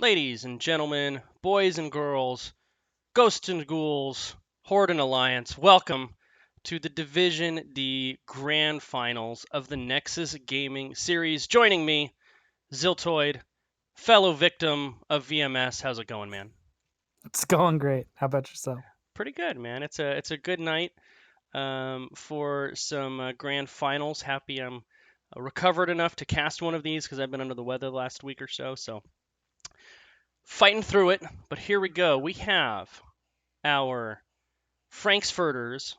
Ladies and gentlemen, boys and girls, ghosts and ghouls, Horde and Alliance, welcome to the Division D Grand Finals of the Nexus Gaming Series. Joining me, Ziltoid, fellow victim of VMS. How's it going, man? It's going great. How about yourself? Pretty good, man. It's a good night for some Grand Finals. Happy I'm recovered enough to cast one of these because I've been under the weather the last week or so. So fighting through it. But here we go. We have our Frank's Furters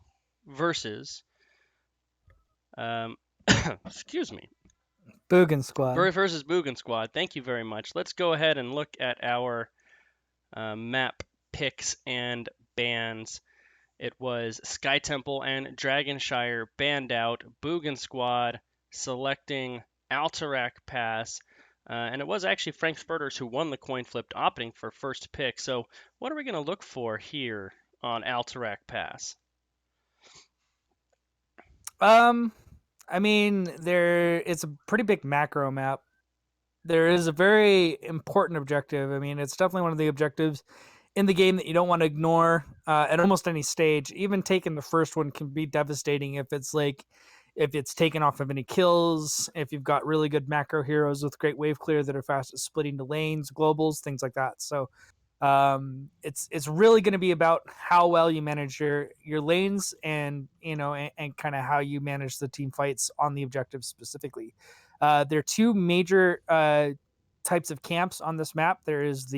versus excuse me, Boogan Squad. versus Boogan Squad. Thank you very much. Let's go ahead and look at our map picks and bans. It was Sky Temple and Dragonshire banned out. Boogan Squad selecting Alterac Pass. And it was actually Frank's Furters who won the coin flip, opting for first pick. So what are we going to look for here on Alterac Pass? I mean, it's a pretty big macro map. There is a very important objective. I mean, it's definitely one of the objectives in the game that you don't want to ignore at almost any stage. Even taking the first one can be devastating if it's taken off of any kills, if you've got really good macro heroes with great wave clear that are fast at splitting to lanes, globals, things like that. So it's really going to be about how well you manage your lanes and and kind of how you manage the team fights on the objectives specifically. There are two major types of camps on this map. There is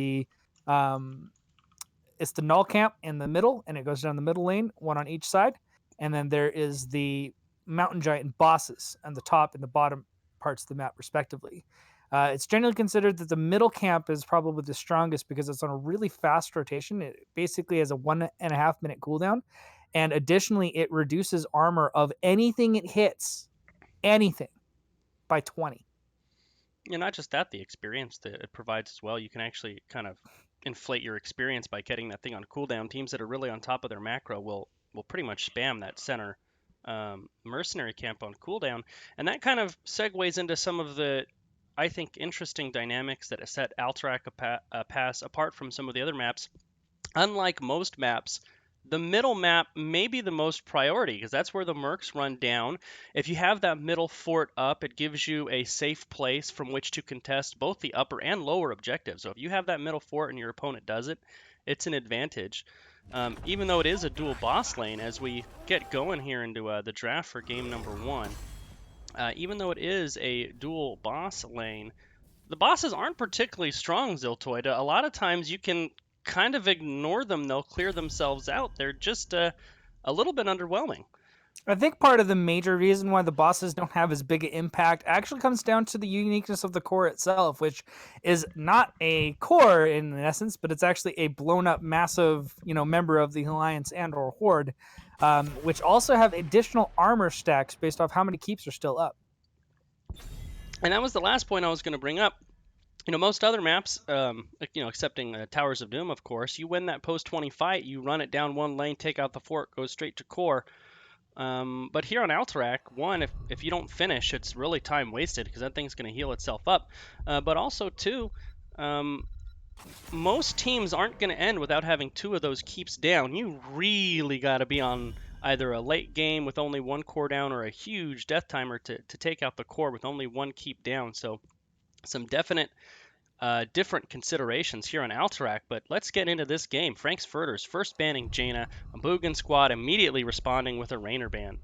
it's the null camp in the middle, and it goes down the middle lane, one on each side, and then there is the mountain giant bosses on the top and the bottom parts of the map respectively. It's generally considered that the middle camp is probably the strongest because it's on a really fast rotation. It basically has a 1.5 minute cooldown. And additionally, it reduces armor of anything it hits, anything, by 20. Yeah, not just that, the experience that it provides as well. You can actually kind of inflate your experience by getting that thing on cooldown. Teams that are really on top of their macro will pretty much spam that center mercenary camp on cooldown. And that kind of segues into some of the, I think, interesting dynamics that set Alterac Pass apart from some of the other maps. Unlike most maps, the middle map may be the most priority because that's where the mercs run down. If you have that middle fort up, it gives you a safe place from which to contest both the upper and lower objectives. So if you have that middle fort and your opponent does it, it's an advantage. Even though it is a dual boss lane, as we get going here into the draft for game number 1, even though it is a dual boss lane, the bosses aren't particularly strong, Ziltoid. A lot of times you can kind of ignore them. They'll clear themselves out. They're just a little bit underwhelming. I think part of the major reason why the bosses don't have as big an impact actually comes down to the uniqueness of the core itself, which is not a core in essence, but it's actually a blown up massive, member of the Alliance and or Horde, which also have additional armor stacks based off how many keeps are still up. And that was the last point I was going to bring up. Most other maps, excepting Towers of Doom, of course, you win that post-20 fight, you run it down one lane, take out the fort, goes straight to core. But here on Alterac, one, if you don't finish, it's really time wasted because that thing's going to heal itself up. But also, two, most teams aren't going to end without having two of those keeps down. You really got to be on either a late game with only one core down or a huge death timer to take out the core with only one keep down. So some definite different considerations here on Alterac, but let's get into this game. Frank's Furters first banning Jaina, a Boogan Squad immediately responding with a Rainer ban.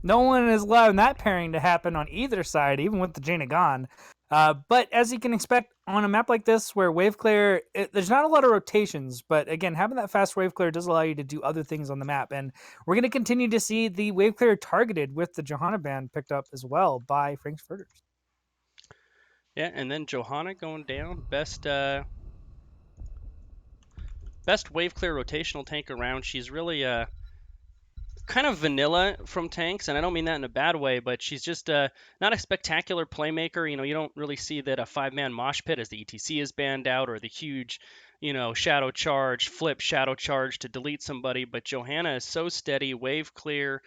No one is allowing that pairing to happen on either side, even with the Jaina gone. But as you can expect on a map like this where wave clear, there's not a lot of rotations, but again, having that fast wave clear does allow you to do other things on the map. And we're going to continue to see the wave clear targeted with the Johanna ban picked up as well by Frank's Furters. Yeah, and then Johanna going down, best wave clear rotational tank around. She's really kind of vanilla from tanks, and I don't mean that in a bad way, but she's just not a spectacular playmaker. You don't really see that a 5-man mosh pit as the ETC is banned out, or the huge, shadow charge, flip shadow charge to delete somebody. But Johanna is so steady, wave clear,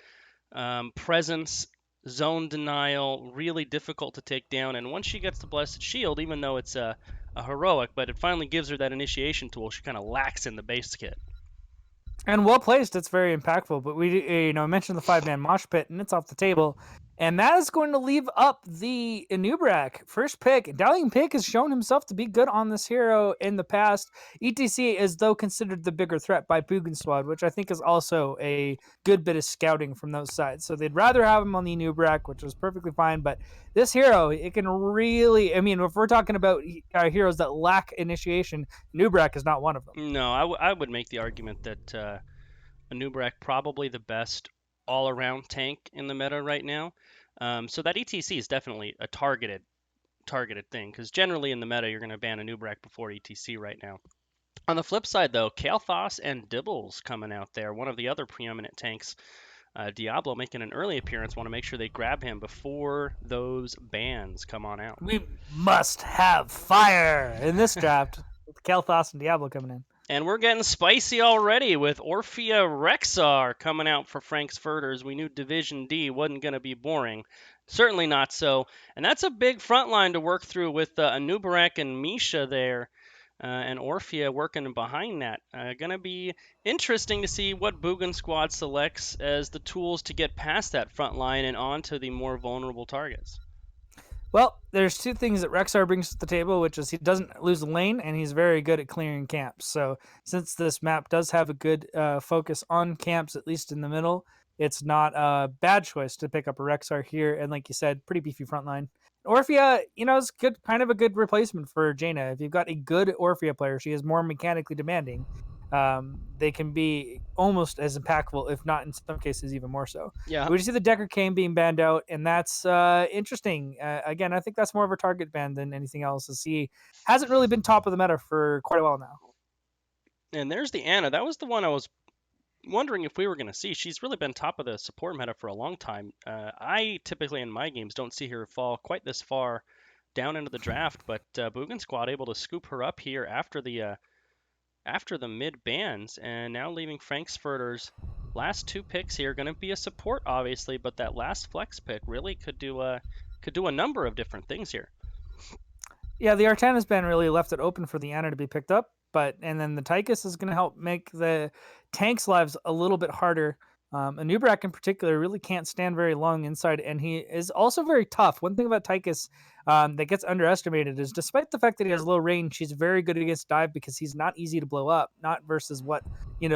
presence, zone denial, really difficult to take down. And once she gets the Blessed Shield, even though it's a heroic, but it finally gives her that initiation tool, she kind of lacks in the base kit. And well placed, it's very impactful. But we, mentioned the 5-man mosh pit, and it's off the table. And that is going to leave up the Inubrak. First pick. Dalian Pick has shown himself to be good on this hero in the past. ETC is, though, considered the bigger threat by Boogan Squad, which I think is also a good bit of scouting from those sides. So they'd rather have him on the Inubrak, which is perfectly fine. But this hero, it can really, if we're talking about heroes that lack initiation, Inubrak is not one of them. No, I would make the argument that Anubrak probably the best all-around tank in the meta right now. So that ETC is definitely a targeted thing, because generally in the meta you're going to ban Anubrak before ETC right now. On the flip side, though, Kael'thas and Dibbles coming out there, one of the other preeminent tanks. Diablo making an early appearance. Want to make sure they grab him before those bans come on out. We must have fire in this draft with Kael'thas and Diablo coming in. And we're getting spicy already with Orphea Rexar coming out for Frank's Furters. We knew Division D wasn't going to be boring. Certainly not so. And that's a big front line to work through with Anub'arak and Misha there. And Orphea working behind that. Going to be interesting to see what Boogan Squad selects as the tools to get past that front line and onto the more vulnerable targets. Well, there's two things that Rexar brings to the table, which is he doesn't lose a lane, and he's very good at clearing camps. So since this map does have a good focus on camps, at least in the middle, it's not a bad choice to pick up a Rexar here. And like you said, pretty beefy front line. Orphea, is good, kind of a good replacement for Jaina. If you've got a good Orphea player, she is more mechanically demanding. They can be almost as impactful, if not in some cases even more so. Yeah. We see the Decker Kane being banned out, and that's interesting. Again, I think that's more of a target ban than anything else, as he hasn't really been top of the meta for quite a while now. And there's the Ana. That was the one I was wondering if we were going to see. She's really been top of the support meta for a long time. I typically in my games don't see her fall quite this far down into the draft, but Boogan Squad able to scoop her up here after the mid bans, and now leaving Frank's Furters. Last two picks here going to be a support, obviously, but that last flex pick really could do a number of different things here. Yeah, the Artana's ban really left it open for the Ana to be picked up, and then the Tychus is going to help make the tanks' lives a little bit harder. Anub'arak in particular really can't stand very long inside, and he is also very tough. One thing about Tychus that gets underestimated is, despite the fact that he has low range, he's very good against dive because he's not easy to blow up, not versus what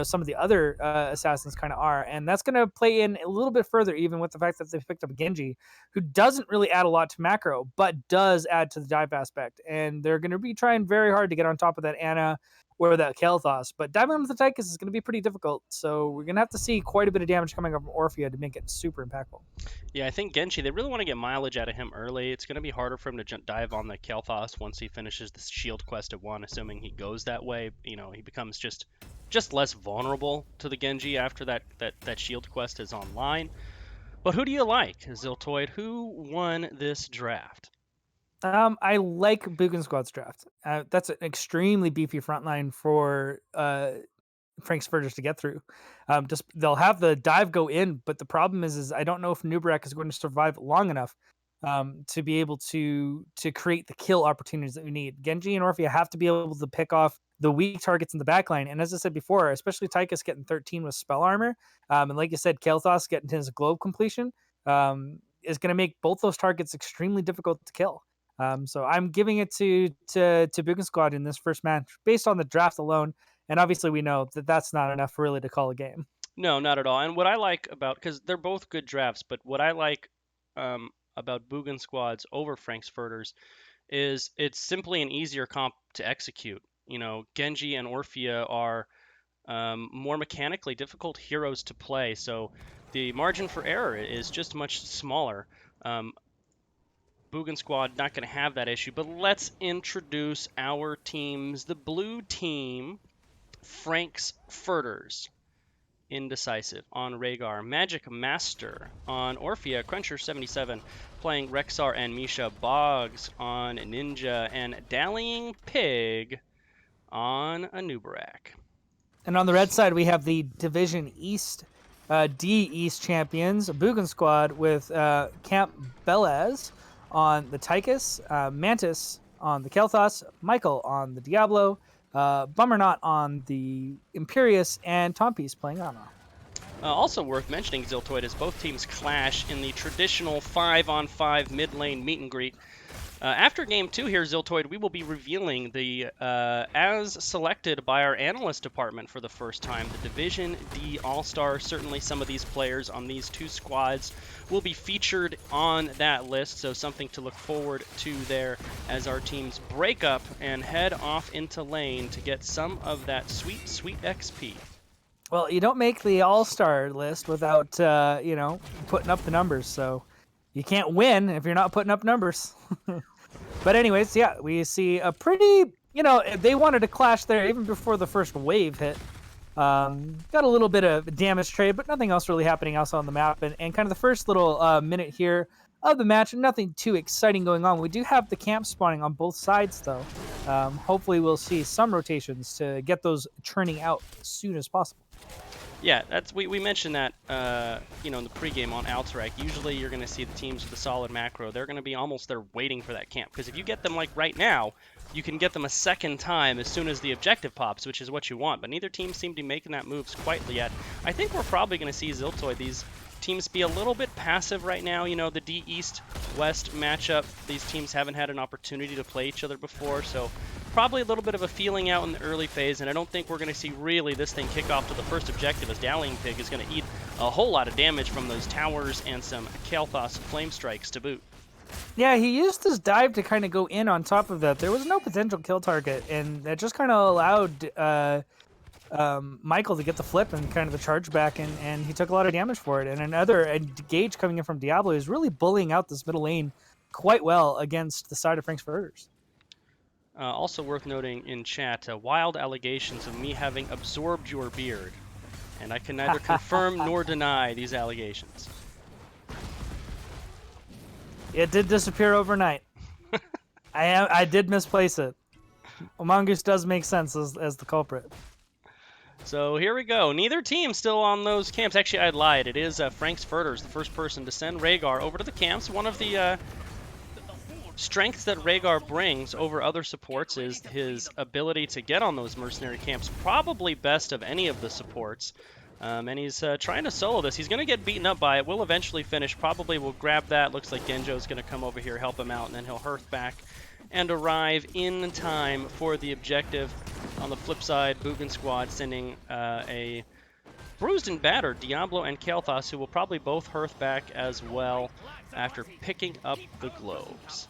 some of the other assassins kind of are. And that's going to play in a little bit further, even with the fact that they've picked up Genji, who doesn't really add a lot to macro, but does add to the dive aspect. And they're going to be trying very hard to get on top of that Ana or that Kael'thas, but diving into the Tychus is going to be pretty difficult, so we're going to have to see quite a bit of damage coming up from Orphea to make it super impactful. Yeah, I think Genji, they really want to get mileage out of him early. It's going to be harder for him to dive on the Kael'thas once he finishes the shield quest at 1, assuming he goes that way. He becomes just less vulnerable to the Genji after that shield quest is online. But who do you like, Ziltoid? Who won this draft? I like Boogan Squad's draft. That's an extremely beefy front line for Frank's Furters to get through. Just they'll have the dive go in, but the problem is I don't know if Anub'arak is going to survive long enough to be able to create the kill opportunities that we need. Genji and Orphea have to be able to pick off the weak targets in the backline, and as I said before, especially Tychus getting 13 with spell armor, and like you said, Kael'thas getting his globe completion is going to make both those targets extremely difficult to kill. So I'm giving it to Boogan Squad in this first match based on the draft alone. And obviously we know that that's not enough really to call a game. No, not at all. And what I like about, because they're both good drafts, but what I like about Boogan Squads over Frank's Furters is it's simply an easier comp to execute. Genji and Orphea are more mechanically difficult heroes to play, so the margin for error is just much smaller. Boogan Squad not going to have that issue, but let's introduce our teams. The blue team, Frank's Furters, Indecisive on Rhaegar, Magic Master on Orphea, Cruncher77 playing Rexar and Misha, Boggs on Ninja, and Dallying Pig on Anub'arak. And on the red side, we have the Division East D East champions, Boogan squad with Camp Belaz on the Tychus, Mantis on the Kel'Thas, Michael on the Diablo, Bummernot on the Imperius, and Tompies playing Ana. Also worth mentioning, Ziltoid, is both teams clash in the traditional 5-on-5 mid lane meet and greet. After Game 2 here, Ziltoid, we will be revealing the, as selected by our analyst department for the first time, the Division D All-Star. Certainly some of these players on these two squads will be featured on that list, so something to look forward to there as our teams break up and head off into lane to get some of that sweet, sweet XP. Well, you don't make the All-Star list without, putting up the numbers, so you can't win if you're not putting up numbers. But anyways, yeah, we see a pretty, they wanted to clash there even before the first wave hit. Got a little bit of damage trade, but nothing else really happening else on the map. And kind of the first little minute here of the match, nothing too exciting going on. We do have the camp spawning on both sides, though. Hopefully we'll see some rotations to get those churning out as soon as possible. Yeah, we mentioned that in the pregame on Alterac. Usually you're going to see the teams with a solid macro. They're going to be almost there waiting for that camp. Because if you get them like right now, you can get them a second time as soon as the objective pops, which is what you want. But neither team seem to be making that moves quite yet. I think we're probably going to see Ziltoid, these teams be a little bit passive right now. The D East-West matchup, these teams haven't had an opportunity to play each other before. So probably a little bit of a feeling out in the early phase, and I don't think we're going to see really this thing kick off to the first objective, as Dallying Pig is going to eat a whole lot of damage from those towers and some Kel'Thas flame strikes to boot. Yeah, he used his dive to kind of go in on top of that. There was no potential kill target, and that just kind of allowed Michael to get the flip and kind of the charge back, and he took a lot of damage for it. And another Gage coming in from Diablo is really bullying out this middle lane quite well against the side of Frank's Furters. Also worth noting in chat, wild allegations of me having absorbed your beard, and I can neither confirm nor deny these allegations. It did disappear overnight. I did misplace it. Mongoose does make sense as the culprit. So here we go. Neither team still on those camps. Actually, I lied. It is Frank's Furters, the first person to send Rhaegar over to the camps. One of the strengths that Rhaegar brings over other supports is his ability to get on those mercenary camps, probably best of any of the supports. And he's trying to solo this. He's going to get beaten up by it. Will eventually finish. Probably will grab that. Looks like Genjo's going to come over here, help him out, and then he'll hearth back and arrive in time for the objective. On the flip side, Boogan squad sending a bruised and battered Diablo and Kel'Thas, who will probably both hearth back as well after picking up the globes.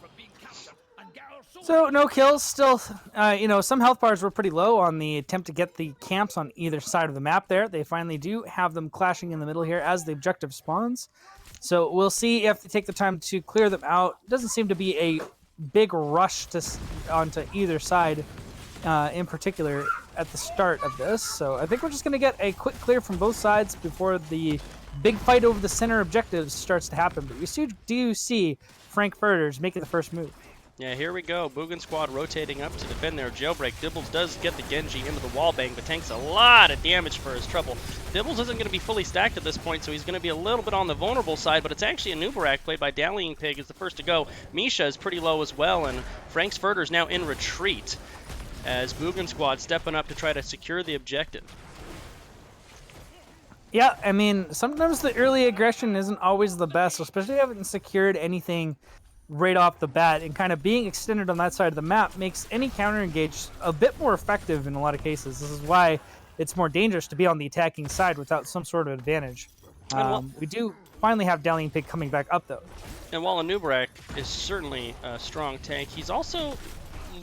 So no kills, still, some health bars were pretty low on the attempt to get the camps on either side of the map there. They finally do have them clashing in the middle here as the objective spawns. So we'll see if they take the time to clear them out. Doesn't seem to be a big rush onto either side in particular at the start of this. So I think we're just going to get a quick clear from both sides before the big fight over the center objectives starts to happen. But we do see Frank Furters making the first move. Yeah, here we go. Boogan squad rotating up to defend their jailbreak. Dibbles does get the Genji into the wall bang, but tanks a lot of damage for his trouble. Dibbles isn't going to be fully stacked at this point, so he's going to be a little bit on the vulnerable side, but it's actually a Nubarak played by Dallying Pig is the first to go. Misha is pretty low as well, and Frank's Furters now in retreat as Boogan squad stepping up to try to secure the objective. Yeah, I mean, sometimes the early aggression isn't always the best, especially if you haven't secured anything right off the bat, and kind of being extended on that side of the map makes any counter engage a bit more effective in a lot of cases. This is why it's more dangerous to be on the attacking side without some sort of advantage. We do finally have Dallying Pig coming back up, though. And while Nubarak is certainly a strong tank, he's also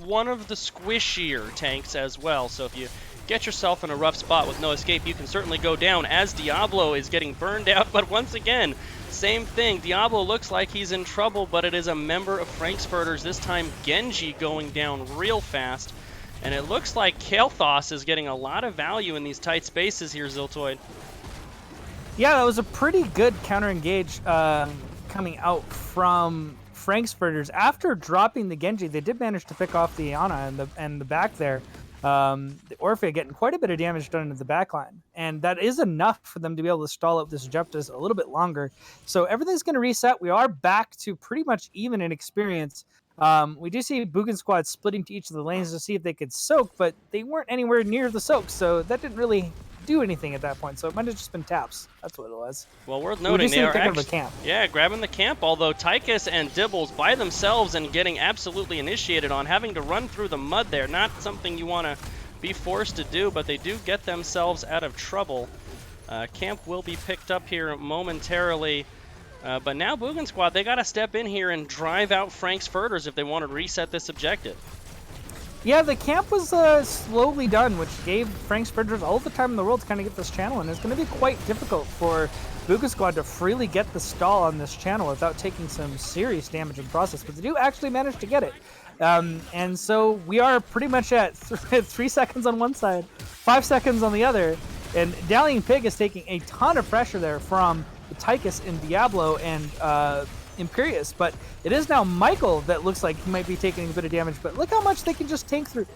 one of the squishier tanks as well. So if you get yourself in a rough spot with no escape, you can certainly go down as Diablo is getting burned out. But once again, same thing. Diablo looks like he's in trouble, but it is a member of Frank's Furters, this time Genji going down real fast. And it looks like Kel'Thas is getting a lot of value in these tight spaces here, Ziltoid. Yeah, that was a pretty good counter engage coming out from Frank's Furters. After dropping the Genji, they did manage to pick off the Ana and the back there. The Orphea getting quite a bit of damage done into the backline, and that is enough for them to be able to stall out this objectives a little bit longer. So everything's going to reset. We are back to pretty much even in experience. We do see Boogan squad splitting to each of the lanes to see if they could soak, but they weren't anywhere near the soak, so that didn't really do anything at that point. So it might have just been taps. That's what it was. Well, worth noting they are actually camp. Yeah, grabbing the camp. Although Tychus and Dibbles by themselves and getting absolutely initiated on, having to run through the mud there. Not something you want to be forced to do, but they do get themselves out of trouble. Camp will be picked up here momentarily. But now Boogan squad, they got to step in here and drive out Frank's Furters if they want to reset this objective. Yeah, the camp was slowly done, which gave Frank's Furters all the time in the world to kind of get this channel, and it's going to be quite difficult for Boogan squad to freely get the stall on this channel without taking some serious damage in the process, but they do actually manage to get it. And so we are pretty much at 3 seconds on one side, 5 seconds on the other, and Dallying Pig is taking a ton of pressure there from Tychus and Diablo and Imperius, but it is now Michael that looks like he might be taking a bit of damage, but look how much they can just tank through.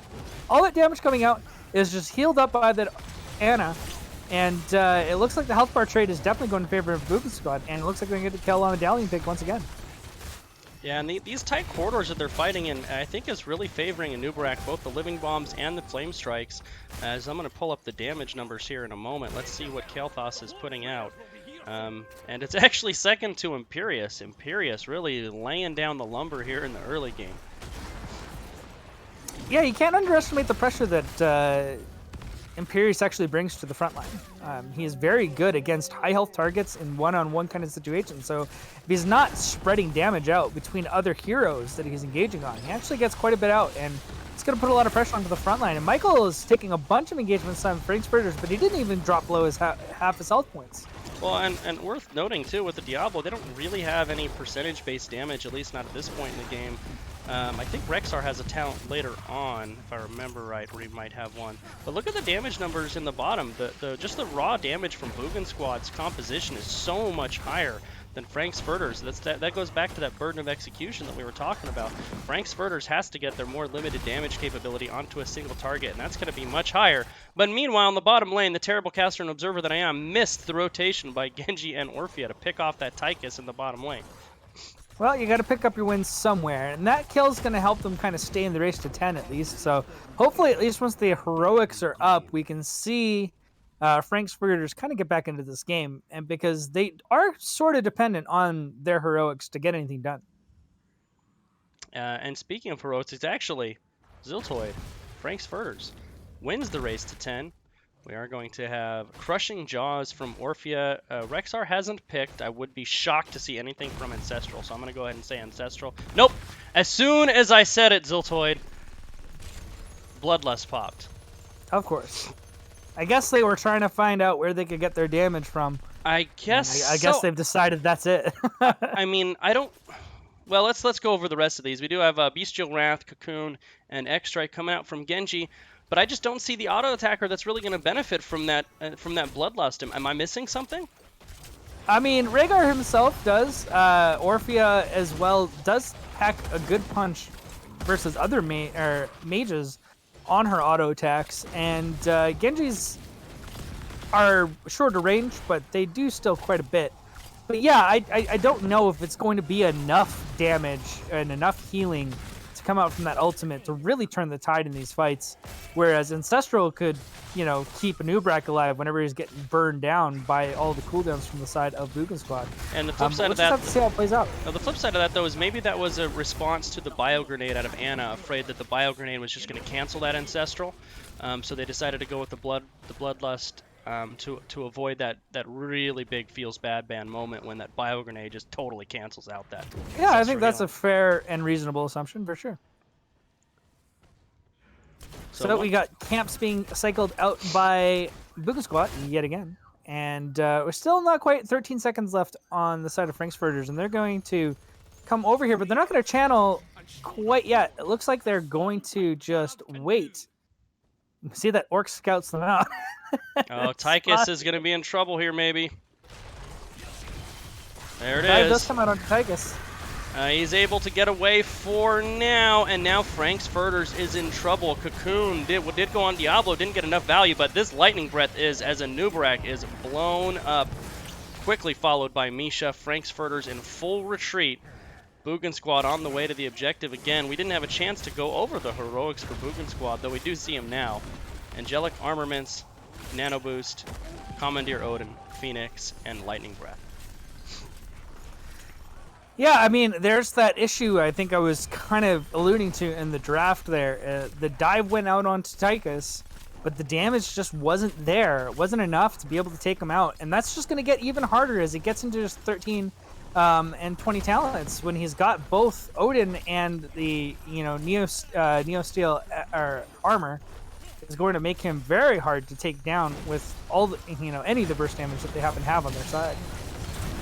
All that damage coming out is just healed up by that Ana, and it looks like the health bar trade is definitely going in favor of Boogan squad, and it looks like they're going to get the kill on the Dallying Pig once again. Yeah, and these tight corridors that they're fighting in, I think is really favoring Anubarak, both the Living Bombs and the Flame Strikes. As I'm going to pull up the damage numbers here in a moment. Let's see what Kael'thas is putting out. And it's actually second to Imperius. Imperius really laying down the lumber here in the early game. Yeah, you can't underestimate the pressure that Imperius actually brings to the front line. He is very good against high health targets in one-on-one kind of situations. So if he's not spreading damage out between other heroes that he's engaging on, he actually gets quite a bit out, and it's going to put a lot of pressure onto the front line. And Michael is taking a bunch of engagements on Frank's Furters, but he didn't even drop below his half his health points. Well, and worth noting, too, with the Diablo, they don't really have any percentage-based damage, at least not at this point in the game. I think Rexar has a talent later on, if I remember right, where he might have one. But look at the damage numbers in the bottom. Just the raw damage from Boogan squad's composition is so much higher than Frank's Furters. That goes back to that burden of execution that we were talking about. Frank's Furters has to get their more limited damage capability onto a single target, and that's going to be much higher. But meanwhile, in the bottom lane, the terrible caster and observer that I am missed the rotation by Genji and Orphea to pick off that Tychus in the bottom lane. Well, you got to pick up your wins somewhere, and that kill is going to help them kind of stay in the race to 10 at least. So hopefully, at least once the heroics are up, we can see Frank's Furters kind of get back into this game, and because they are sort of dependent on their heroics to get anything done. And speaking of heroics, it's actually Ziltoid, Frank's Furters, wins the race to 10. We are going to have Crushing Jaws from Orphea. Rexar hasn't picked. I would be shocked to see anything from Ancestral, so I'm going to go ahead and say Ancestral. Nope! As soon as I said it, Ziltoid, Bloodlust popped. Of course. I guess they were trying to find out where they could get their damage from. I guess I guess they've decided that's it. I mean, I don't... Well, let's go over the rest of these. We do have Bestial Wrath, Cocoon, and X-Strike coming out from Genji. But I just don't see the auto attacker that's really going to benefit from that Bloodlust. Am I missing something? I mean, Rhaegar himself does. Orphea as well does pack a good punch versus other mages on her auto attacks. And Genji's are shorter range, but they do still quite a bit. But yeah, I don't know if it's going to be enough damage and enough healing to come out from that ultimate to really turn the tide in these fights. Whereas Ancestral could, keep Anubarak alive whenever he's getting burned down by all the cooldowns from the side of Boogan squad. And the flip side of that, that, have to see how it plays out. The flip side of that though is maybe that was a response to the bio grenade out of Ana, afraid that the bio grenade was just going to cancel that Ancestral. So they decided to go with the Bloodlust. To avoid that really big feels bad ban moment when that bio grenade just totally cancels out that. Yeah, I think that's a fair and reasonable assumption for sure. So we got camps being cycled out by Boogan squad yet again, and we're still not quite 13 seconds left on the side of Frank's Furters, and they're going to come over here, but they're not going to channel quite yet. It looks like they're going to just wait. See that Orc scouts them out. Oh, Tychus is going to be in trouble here, maybe. There it Dive is. does come out on Tychus. He's able to get away for now, and now Frank's Furters is in trouble. Cocoon did go on Diablo, didn't get enough value, but this Lightning Breath is, as a Nubarak is blown up. Quickly followed by Misha. Frank's Furters in full retreat. Boogan Squad on the way to the objective again. We didn't have a chance to go over the heroics for Boogan Squad, though we do see him now. Angelic Armaments, Nano Boost, Commandeer Odin, Phoenix, and Lightning Breath. Yeah, I mean, there's that issue I think I was kind of alluding to in the draft there. The dive went out onto Tychus, but the damage just wasn't there. It wasn't enough to be able to take him out. And that's just going to get even harder as he gets into his 13 and 20 talents when he's got both Odin and the Neo Steel armor is going to make him very hard to take down with all the, any of the burst damage that they happen to have on their side.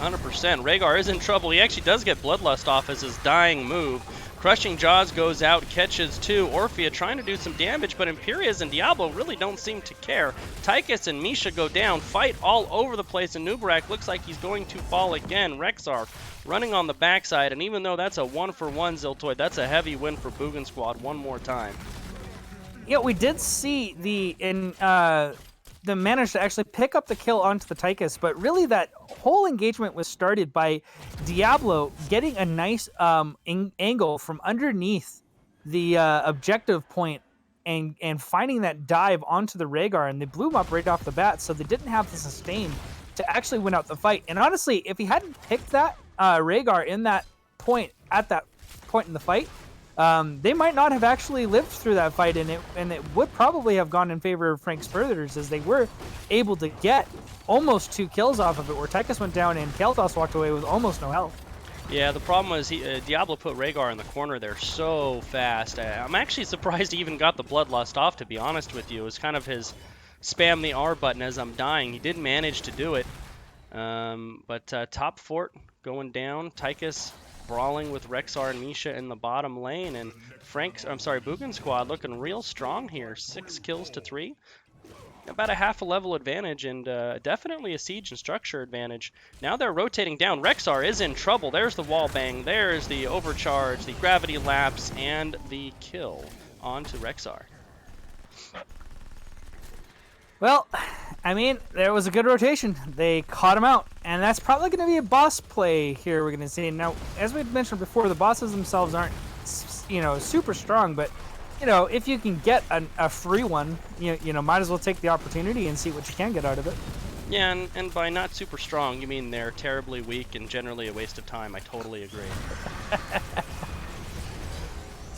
100%. Rhaegar is in trouble. He actually does get Bloodlust off as his dying move. Crushing Jaws goes out, catches two. Orphea trying to do some damage, but Imperias and Diablo really don't seem to care. Tychus and Misha go down, fight all over the place, and Nubarak looks like he's going to fall again. Rexar running on the backside, and even though that's a 1-for-1 Ziltoid, that's a heavy win for Boogan Squad one more time. Yeah, we did see the managed to actually pick up the kill onto the Tychus, but really that whole engagement was started by Diablo getting a nice angle from underneath the objective point and finding that dive onto the Rhaegar, and they blew him up right off the bat, so they didn't have the sustain to actually win out the fight. And honestly, if he hadn't picked that Rhaegar in that point at that point in the fight, they might not have actually lived through that fight, and it would probably have gone in favor of Frank's Furters, as they were able to get almost 2 kills off of it, where Tychus went down and Kael'thas walked away with almost no health. Yeah, the problem was Diablo put Rhaegar in the corner there so fast. I'm actually surprised he even got the Bloodlust off, to be honest with you. It was kind of his spam the R button as I'm dying. He did manage to do it. But top fort going down. Tychus brawling with Rexar and Misha in the bottom lane, and Boogan Squad looking real strong here. 6 kills to 3. About a half a level advantage, and definitely a siege and structure advantage. Now they're rotating down. Rexar is in trouble. There's the wall bang. There's the overcharge, the gravity lapse, and the kill onto Rexar. Well, I mean, there was a good rotation. They caught him out, and that's probably going to be a boss play here we're going to see. Now, as we mentioned before, the bosses themselves aren't, super strong, but, if you can get a free one, might as well take the opportunity and see what you can get out of it. Yeah, and by not super strong, you mean they're terribly weak and generally a waste of time. I totally agree.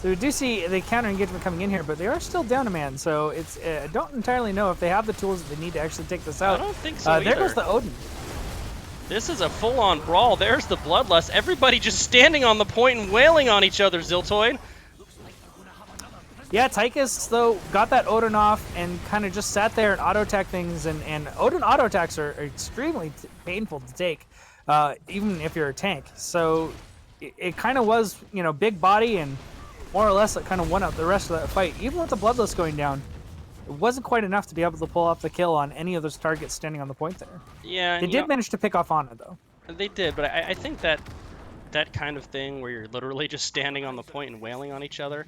So we do see the counter engagement coming in here, but they are still down a man, so it's I don't entirely know if they have the tools that they need to actually take this out. I don't think so There goes the Odin. This is a full-on brawl. There's the Bloodlust. Everybody just standing on the point and wailing on each other, Ziltoid. Yeah, Tychus, though, got that Odin off and kind of just sat there and auto-attack things, and Odin auto-attacks are extremely painful to take, even if you're a tank. So it kind of was, big body, and more or less it kind of won out the rest of that fight. Even with the Bloodlust going down, it wasn't quite enough to be able to pull off the kill on any of those targets standing on the point there. Yeah, they did manage to pick off Ana, though. They did, but I think that kind of thing where you're literally just standing on the point and wailing on each other.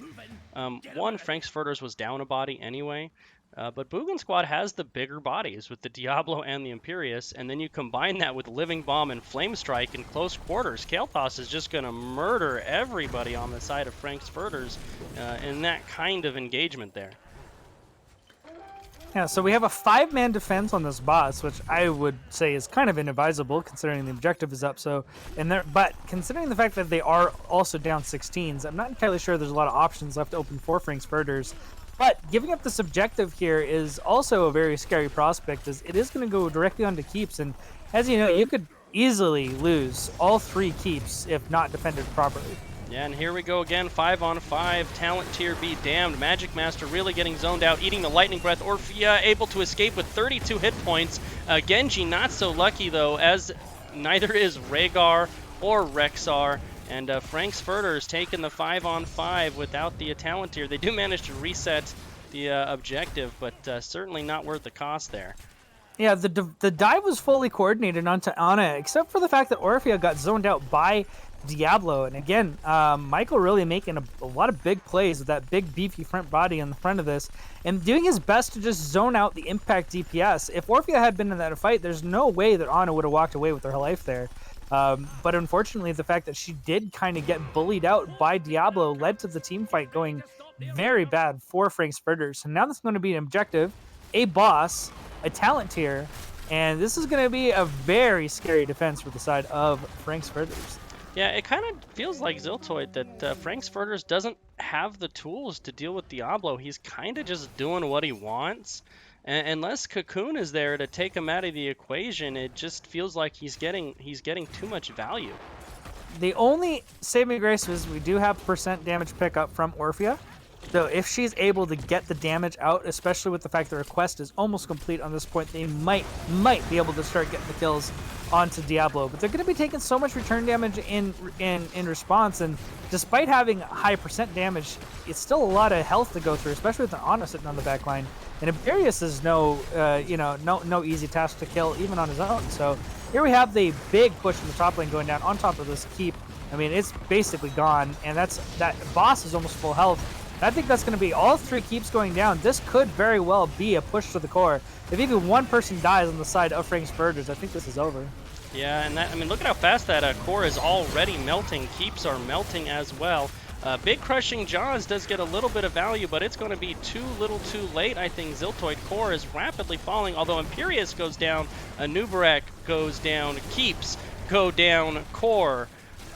One, Frank's Furters was down a body anyway, but Boogan Squad has the bigger bodies with the Diablo and the Imperius, and then you combine that with Living Bomb and Flame Strike in close quarters. Kael'thas is just going to murder everybody on the side of Frank's Furters in that kind of engagement there. Yeah, so we have a 5-man defense on this boss, which I would say is kind of inadvisable considering the objective is up. But considering the fact that they are also down 16s, I'm not entirely sure there's a lot of options left open for Frank's Furters. But giving up this objective here is also a very scary prospect, as it is going to go directly onto keeps. And as you know, you could easily lose all 3 keeps if not defended properly. Yeah, and here we go again, 5-on-5, talent tier be damned. Magic Master really getting zoned out, eating the Lightning Breath. Orphea able to escape with 32 hit points. Genji not so lucky, though, as neither is Rhaegar or Rexar. And Frank's Furters taking the 5-on-5 without the talent tier. They do manage to reset the objective, but certainly not worth the cost there. Yeah, the dive was fully coordinated onto Anna, except for the fact that Orphea got zoned out by Diablo. And again, Michael really making a lot of big plays with that big beefy front body on the front of this, and doing his best to just zone out the impact DPS. If Orphea had been in that fight, there's no way that Anna would have walked away with her life there. But unfortunately, the fact that she did kind of get bullied out by Diablo led to the team fight going very bad for Frank's Furters. And now that's going to be an objective, a boss, a talent tier, and this is going to be a very scary defense for the side of Frank's Furters. Yeah, it kind of feels like Ziltoid that Frank's Furters doesn't have the tools to deal with Diablo. He's kind of just doing what he wants. And unless Cocoon is there to take him out of the equation, it just feels like he's getting too much value. The only saving grace is we do have percent damage pickup from Orphea. So if she's able to get the damage out, especially with the fact the request is almost complete on this point, they might be able to start getting the kills onto Diablo. But they're going to be taking so much return damage in response, and despite having high percent damage, it's still a lot of health to go through, especially with an Ana sitting on the back line. And Imperius is no easy task to kill even on his own. So here we have the big push in the top lane going down on top of this keep. I mean, it's basically gone, and that boss is almost full health. I think that's going to be all three keeps going down. This could very well be a push to the core. If even one person dies on the side of Frank's Burgers, I think this is over. Yeah, and I mean, look at how fast that core is already melting. Keeps are melting as well. Big Crushing Jaws does get a little bit of value, but it's going to be too little too late. I think Ziltoid core is rapidly falling, although Imperius goes down, Anubarak goes down, Keeps go down, core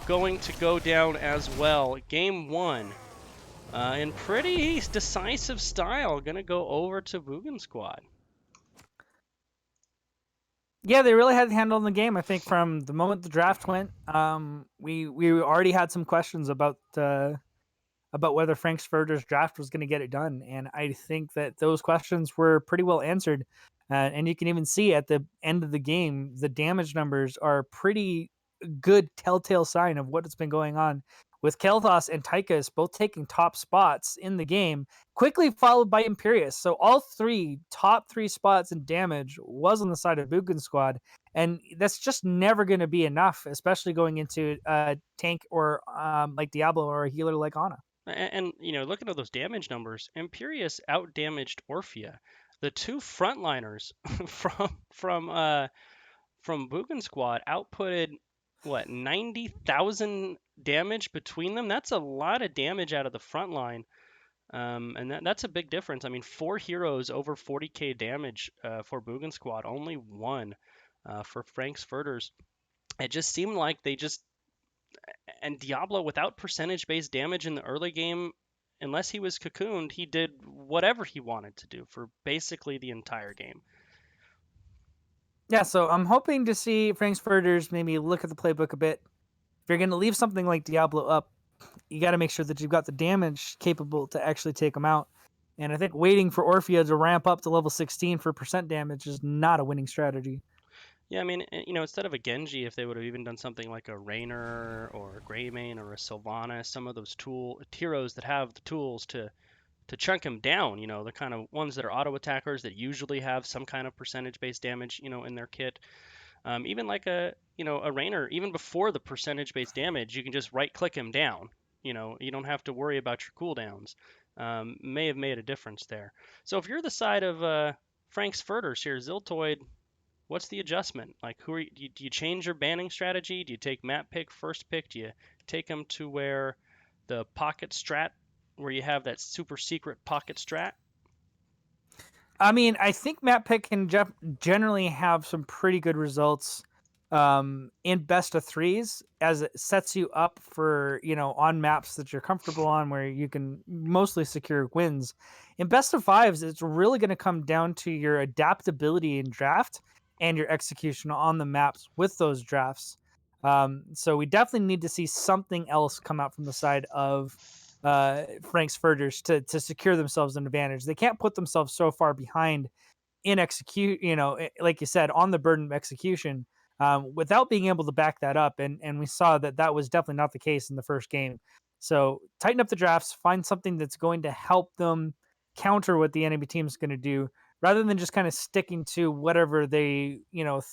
going to go down as well. Game 1. In pretty decisive style, gonna go over to Boogan squad. Yeah, they really had the handle on the game. I think from the moment the draft went, we already had some questions about whether Frank's Furters draft was going to get it done, and I think that those questions were pretty well answered. And you can even see at the end of the game, the damage numbers are pretty good telltale sign of what's been going on, with Kel'Thas and Tychus both taking top spots in the game, quickly followed by Imperius. So all top three spots in damage was on the side of Boogan squad, and that's just never going to be enough, especially going into a tank or like Diablo or a healer like Ana. And you know, looking at those damage numbers, Imperius out-damaged Orphea. The two frontliners from Boogan squad outputted what 90,000 damage between them. That's a lot of damage out of the front line. And that's a big difference. I mean, 4 heroes over 40k damage for Boogan squad, only one for Frank's Furters. It just seemed like they just and Diablo without percentage-based damage in the early game, unless he was cocooned, he did whatever he wanted to do for basically the entire game. Yeah, so I'm hoping to see Frank's Furters maybe look at the playbook a bit. If you're going to leave something like Diablo up, you got to make sure that you've got the damage capable to actually take them out. And I think waiting for Orphea to ramp up to level 16 for percent damage is not a winning strategy. Yeah, I mean, you know, instead of a Genji, if they would have even done something like a Raynor or a Greymane or a Sylvanas, some of those heroes that have the tools to chunk him down, you know, the kind of ones that are auto attackers that usually have some kind of percentage-based damage, you know, in their kit. Even like a Raynor, even before the percentage-based damage, you can just right-click him down. You know, you don't have to worry about your cooldowns. May have made a difference there. So if you're the side of Frank's Furters here, Ziltoid, what's the adjustment? Like, do you change your banning strategy? Do you take map pick, first pick? Do you take them to where the pocket strat, where you have that super secret pocket strat? I mean, I think map pick can generally have some pretty good results in best of threes, as it sets you up for, on maps that you're comfortable on where you can mostly secure wins. In best of fives, it's really going to come down to your adaptability in draft and your execution on the maps with those drafts. So we definitely need to see something else come out from the side of Frank's Furters to secure themselves an advantage. They can't put themselves so far behind in execute, like you said, on the burden of execution, without being able to back that up. And we saw that was definitely not the case in the first game. So tighten up the drafts, find something that's going to help them counter what the enemy team's going to do rather than just kind of sticking to whatever they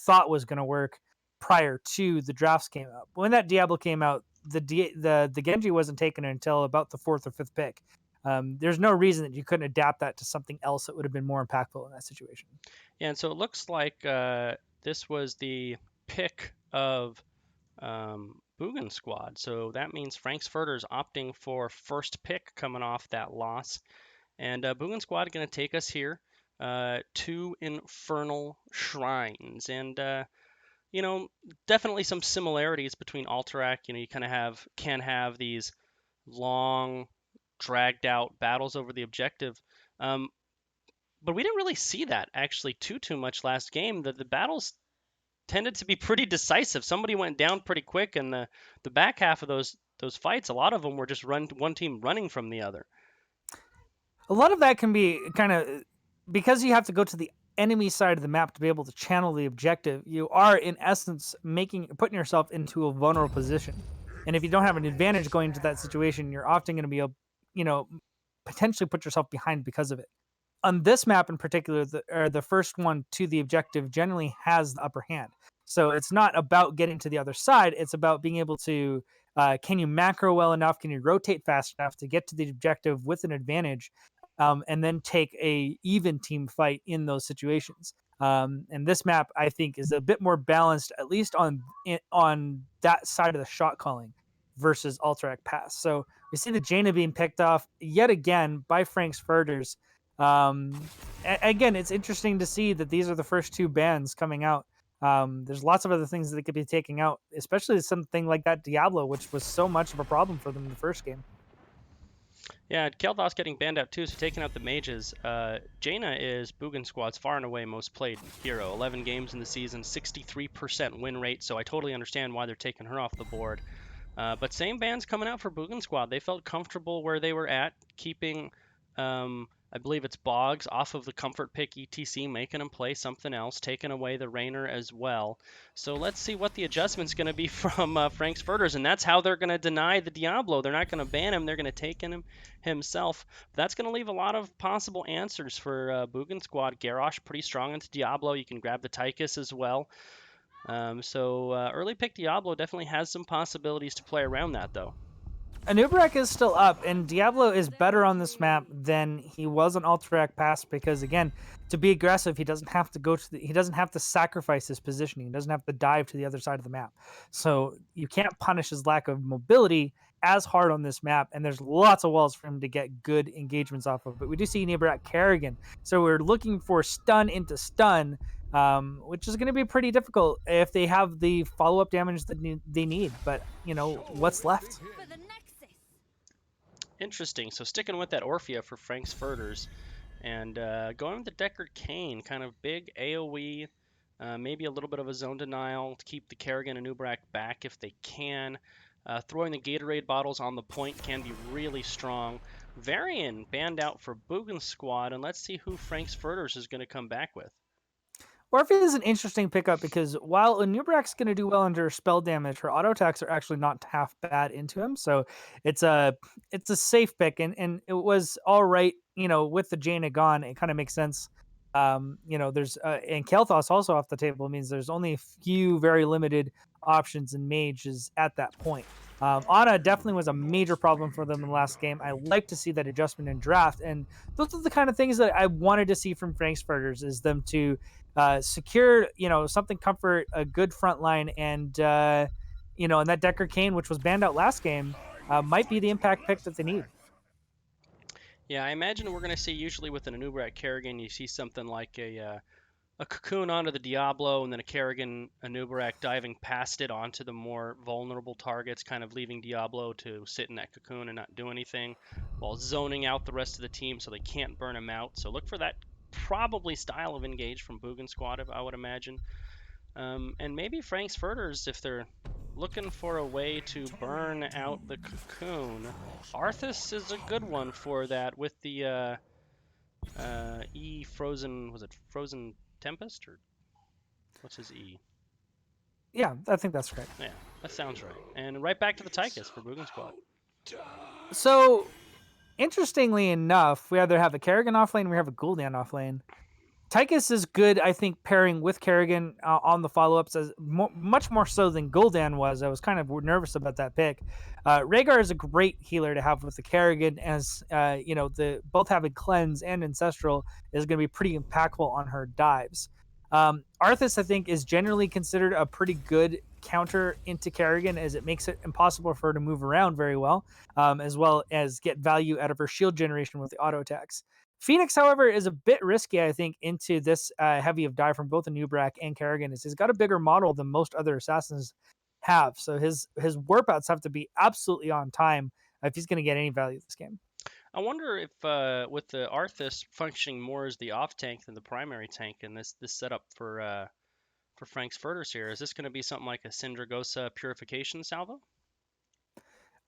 thought was going to work prior to the drafts came out. When that Diablo came out, the Genji wasn't taken until about the 4th or 5th pick. There's no reason that you couldn't adapt that to something else that would have been more impactful in that situation. Yeah, and so it looks like this was the pick of Boogan squad. So that means Frank's Furters opting for first pick coming off that loss. And Boogan squad going to take us here to Infernal Shrines. And, definitely some similarities between Alterac. You kind of can have these long, dragged out battles over the objective. But we didn't really see that actually too much last game. The battles tended to be pretty decisive. Somebody went down pretty quick, and the back half of those fights, a lot of them were just one team running from the other. A lot of that can be kind of because you have to go to the enemy side of the map to be able to channel the objective. You are in essence putting yourself into a vulnerable position, and if you don't have an advantage going into that situation, you're often going to be potentially put yourself behind because of it. On this map in particular, the first one to the objective generally has the upper hand. So it's not about getting to the other side. It's about being able to, can you macro well enough? Can you rotate fast enough to get to the objective with an advantage? And then take a even team fight in those situations. And this map, I think, is a bit more balanced, at least on that side of the shot calling versus Alterac Pass. So we see the Jaina being picked off yet again by Frank's Furters. Again, it's interesting to see that these are the first two bans coming out. There's lots of other things that they could be taking out, especially something like that Diablo, which was so much of a problem for them in the first game. Yeah, Kel'Thas getting banned out too, so taking out the mages. Jaina is Boogan squad's far and away most played hero. 11 games in the season, 63% win rate, so I totally understand why they're taking her off the board. But same bans coming out for Boogan squad. They felt comfortable where they were at, keeping, I believe it's Boggs off of the comfort pick ETC, making him play something else, taking away the Rainer as well. So let's see what the adjustment's going to be from Frank's Furters, and that's how they're going to deny the Diablo. They're not going to ban him. They're going to take him himself. That's going to leave a lot of possible answers for Boogan squad. Garrosh pretty strong into Diablo. You can grab the Tychus as well. So early pick Diablo definitely has some possibilities to play around that, though. Anubarak is still up, and Diablo is better on this map than he was on Alterac Pass because, again, to be aggressive, he doesn't have to he doesn't have to sacrifice his positioning. He doesn't have to dive to the other side of the map. So you can't punish his lack of mobility as hard on this map, and there's lots of walls for him to get good engagements off of. But we do see Anubarak Kerrigan, so we're looking for stun into stun, which is going to be pretty difficult if they have the follow-up damage that they need. But, what's left? Interesting. So sticking with that Orphea for Frank's Furters, and going with the Deckard Cain, kind of big AoE, maybe a little bit of a zone denial to keep the Kerrigan and Ubrak back if they can. Throwing the Gatorade bottles on the point can be really strong. Varian banned out for Boogan squad, and let's see who Frank's Furters is going to come back with. Orphea is an interesting pickup because while Anubrak's going to do well under spell damage, her auto attacks are actually not half bad into him. So it's a safe pick, and it was all right. With the Jaina gone, it kind of makes sense. There's and Kel'Thas also off the table means there's only a few very limited options in mages at that point. Ana definitely was a major problem for them in the last game. I like to see that adjustment in draft, and those are the kind of things that I wanted to see from Frank's Furters is them to secure, something comfort, a good front line, and and that Deckard Cain, which was banned out last game, might be the impact pick that they need. Yeah, I imagine we're going to see usually with an Anubrak Kerrigan, you see something like a Cocoon onto the Diablo, and then a Kerrigan Anubarak diving past it onto the more vulnerable targets, kind of leaving Diablo to sit in that Cocoon and not do anything, while zoning out the rest of the team so they can't burn him out. So look for that probably style of engage from Boogan squad, I would imagine. And maybe Frank's Furters, if they're looking for a way to burn out the Cocoon. Arthas is a good one for that with the E Frozen, was it Frozen Tempest, or what's his E? Yeah, I think that's right. Yeah, that sounds right. And right back to the Tychus for Boogan squad. So interestingly enough, we either have a Kerrigan off lane or we have a Gul'dan off lane. Tychus is good, I think, pairing with Kerrigan on the follow-ups, as much more so than Gul'dan was. I was kind of nervous about that pick. Rhaegar is a great healer to have with the Kerrigan, as the both having Cleanse and Ancestral is going to be pretty impactful on her dives. Arthas, I think, is generally considered a pretty good counter into Kerrigan, as it makes it impossible for her to move around very well as get value out of her shield generation with the auto attacks. Phoenix, however, is a bit risky, I think, into this heavy of dive from both Anubrak and Kerrigan. Is he's got a bigger model than most other assassins have, so his warp outs have to be absolutely on time if he's going to get any value this game. I wonder if with the Arthas functioning more as the off tank than the primary tank in this setup for Frank's Furters here, is this going to be something like a Syndragosa Purification Salvo?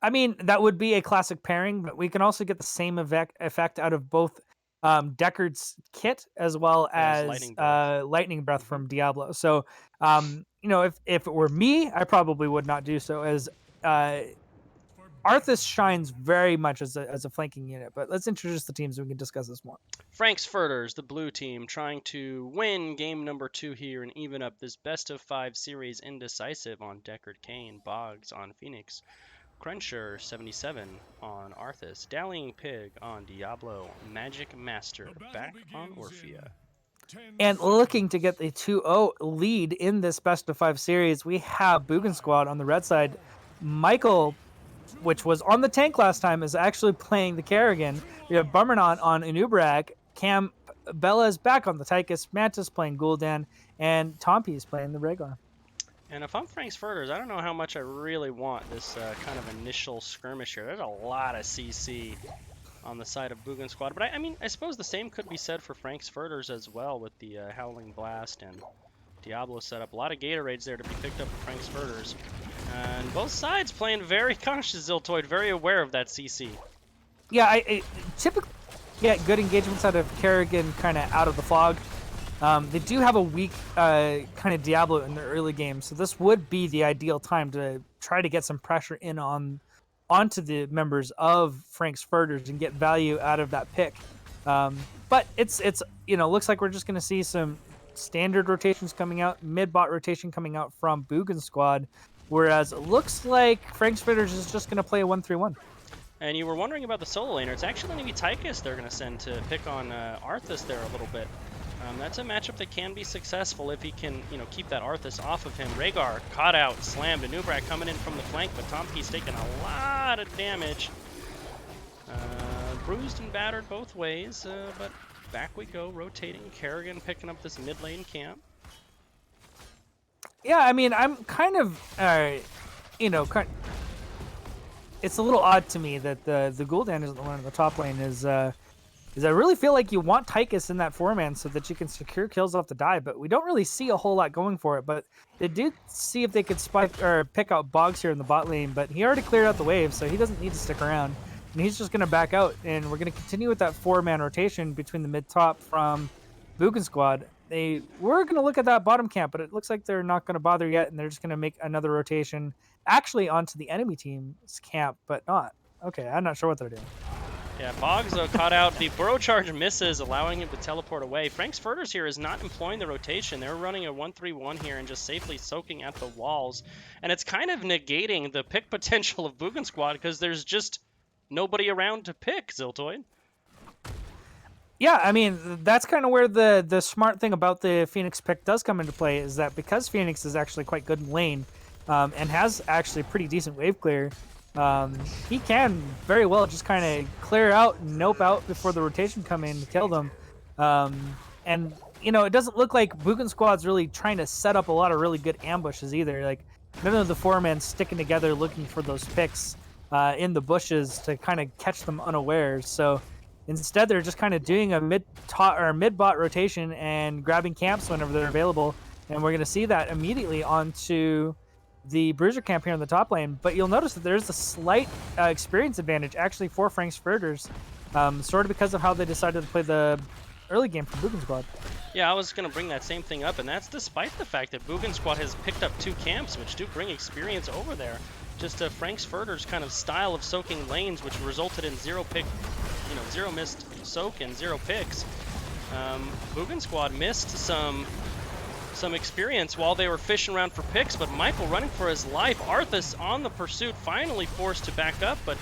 I mean, that would be a classic pairing, but we can also get the same effect out of both Deckard's kit as well as Lightning Breath from Diablo. So, if it were me, I probably would not do so, as Arthas shines very much as a flanking unit. But let's introduce the teams so we can discuss this more. Frank's Furters, the blue team, trying to win game number 2 here and even up this best of 5 series indecisive on Deckard Cain, Boggs on Phoenix, Cruncher 77 on Arthas, Dallying Pig on Diablo, Magic Master back on Orphea. And looking to get the 2-0 lead in this best of 5 series, we have Boogan Squad on the red side. Michael, which was on the tank last time, is actually playing the Kerrigan. We have Bummernaut on Anubrak, Cam Bella is back on the Tychus, Mantis playing Gul'dan, and Tompi is playing the Rhaegar. And if I'm Frank's Furters, I don't know how much I really want this kind of initial skirmish here. There's a lot of CC on the side of Boogan Squad. But I suppose the same could be said for Frank's Furters as well, with the Howling Blast and Diablo setup. A lot of Gatorades there to be picked up for Frank's Furters. And both sides playing very cautious, Ziltoid, very aware of that CC. Yeah, I typically get good engagements out of Kerrigan kind of out of the fog. They do have a weak kind of Diablo in the early game, so this would be the ideal time to try to get some pressure in onto the members of Frank's Furters and get value out of that pick. But it's looks like we're just going to see some standard rotations coming out, mid-bot rotation coming out from Boogan Squad, whereas it looks like Frank's Furters is just going to play a 1-3-1. And you were wondering about the solo laner. It's actually going to be Tychus they're going to send to pick on Arthas there a little bit. That's a matchup that can be successful if he can, keep that Arthas off of him. Rhaegar caught out, slammed. Anubrak coming in from the flank, but Tompi's taking a lot of damage. Bruised and battered both ways, but back we go, rotating. Kerrigan picking up this mid lane camp. Yeah, I mean, I'm kind of, it's a little odd to me that the Gul'dan isn't the one in the top lane, is I really feel like you want Tychus in that 4-man so that you can secure kills off the dive, but we don't really see a whole lot going for it. But they did see if they could spike or pick out Boggs here in the bot lane, but he already cleared out the wave, so he doesn't need to stick around. And he's just going to back out, and we're going to continue with that 4-man rotation between the mid-top from Boogan Squad. They were going to look at that bottom camp, but it looks like they're not going to bother yet, and they're just going to make another rotation actually onto the enemy team's camp, but not. Okay, I'm not sure what they're doing. Yeah, Boggs, though, caught out. The Burrow Charge misses, allowing him to teleport away. Frank's Furters here is not employing the rotation. They're running a 1-3-1 here and just safely soaking at the walls. And it's kind of negating the pick potential of Boogan Squad because there's just nobody around to pick, Ziltoid. Yeah, I mean, that's kind of where the smart thing about the Phoenix pick does come into play, is that because Phoenix is actually quite good in lane and has actually pretty decent wave clear, he can very well just kind of clear out and nope out before the rotation come in to kill them. And, it doesn't look like Boogan Squad's really trying to set up a lot of really good ambushes either. Like, none of the 4-men sticking together looking for those picks in the bushes to kind of catch them unawares. So instead, they're just kind of doing a mid-bot rotation and grabbing camps whenever they're available. And we're going to see that immediately onto the Bruiser camp here in the top lane. But you'll notice that there's a slight experience advantage actually for Frank's Furters, sort of because of how they decided to play the early game for Boogan Squad. Yeah, I was going to bring that same thing up, and that's despite the fact that Boogan Squad has picked up 2 camps, which do bring experience over there. just Frank's Furters kind of style of soaking lanes, which resulted in zero missed soak and 0 picks. Boogan squad missed some experience while they were fishing around for picks, but Michael running for his life. Arthas on the pursuit, finally forced to back up, but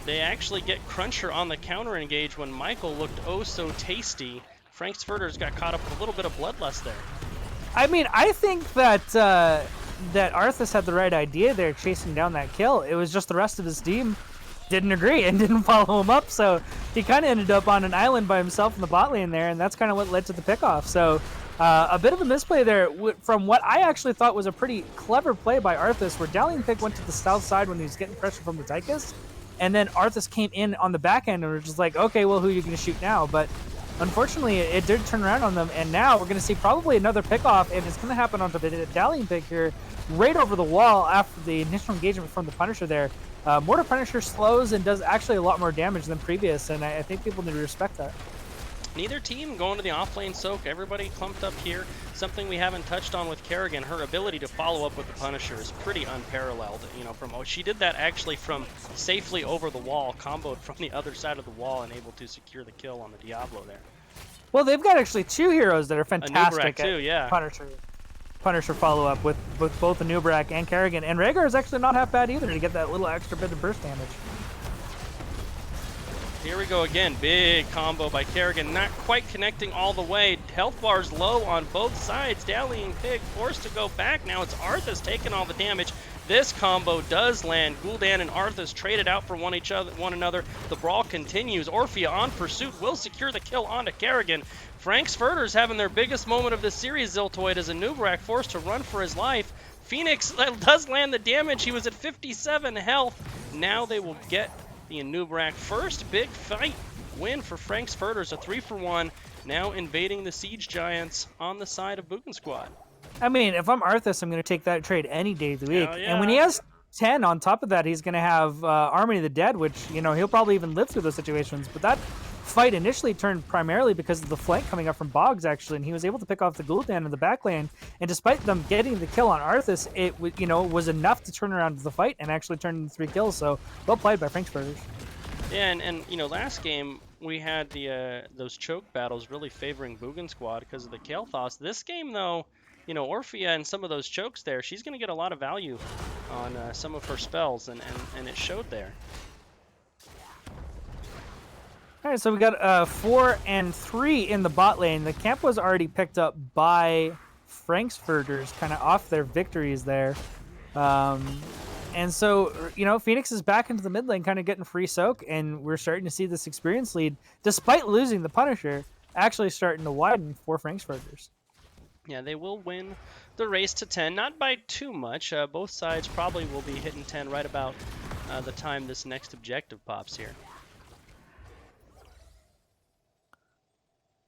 they actually get Cruncher on the counter engage when Michael looked oh so tasty. Frank's Furters got caught up with a little bit of bloodlust there. I mean, I think that that Arthas had the right idea there, chasing down that kill. It was just the rest of his team didn't agree and didn't follow him up, so he kind of ended up on an island by himself in the bot lane there, and that's kind of what led to the pickoff. So a bit of a misplay there from what I actually thought was a pretty clever play by Arthas, where Dalian Pick went to the south side when he was getting pressure from the Tychus, and then Arthas came in on the back end and was just like, okay, well, who are you going to shoot now? But unfortunately, it did turn around on them, and now we're going to see probably another pickoff, and it's going to happen onto the Dalian Pick here, right over the wall after the initial engagement from the Punisher there. Mortar Punisher slows and does actually a lot more damage than previous, and I think people need to respect that. Neither team going to the offlane soak. Everybody clumped up here. Something we haven't touched on with Kerrigan, her ability to follow up with the Punisher is pretty unparalleled. You know, she did that actually from safely over the wall, comboed from the other side of the wall, and able to secure the kill on the Diablo there. Well, they've got actually 2 heroes that are fantastic too, yeah. Punisher follow-up with both the Nubrak and Kerrigan. And Rhaegar is actually not half bad either to get that little extra bit of burst damage. Here we go again. Big combo by Kerrigan. Not quite connecting all the way. Health bars low on both sides. Dalian Pig forced to go back. Now it's Arthas taking all the damage. This combo does land. Gul'dan and Arthas traded out for one another. The brawl continues. Orphea on pursuit will secure the kill onto Kerrigan. Frank's Furters having their biggest moment of the series, Ziltoid, as Anub'arak forced to run for his life. Phoenix does land the damage. He was at 57 health. Now they will get the Anub'arak first big fight win for Frank's Furters. A 3-for-1. Now invading the Siege Giants on the side of Boogan squad. I mean, if I'm Arthas, I'm going to take that trade any day of the week. Yeah. And when he has 10 on top of that, he's going to have Army of the Dead, which, you know, he'll probably even live through those situations. But that fight initially turned primarily because of the flank coming up from Boggs, actually, and he was able to pick off the Gul'dan in the back lane. And despite them getting the kill on Arthas, it was enough to turn around the fight and actually turn into 3 kills. So well played by Frank's Furters. Yeah, and you know, last game we had those choke battles really favoring Boogan squad because of the Kael'thas. This game, though, you know, Orphea and some of those chokes there, she's going to get a lot of value on some of her spells, and it showed there. All right, so we got 4 and 3 in the bot lane. The camp was already picked up by Frank's Furters, kind of off their victories there. And so, you know, Phoenix is back into the mid lane, kind of getting free soak, and we're starting to see this experience lead, despite losing the Punisher, actually starting to widen for Frank's Furters. Yeah, they will win the race to 10, not by too much. Both sides probably will be hitting 10 right about the time this next objective pops here.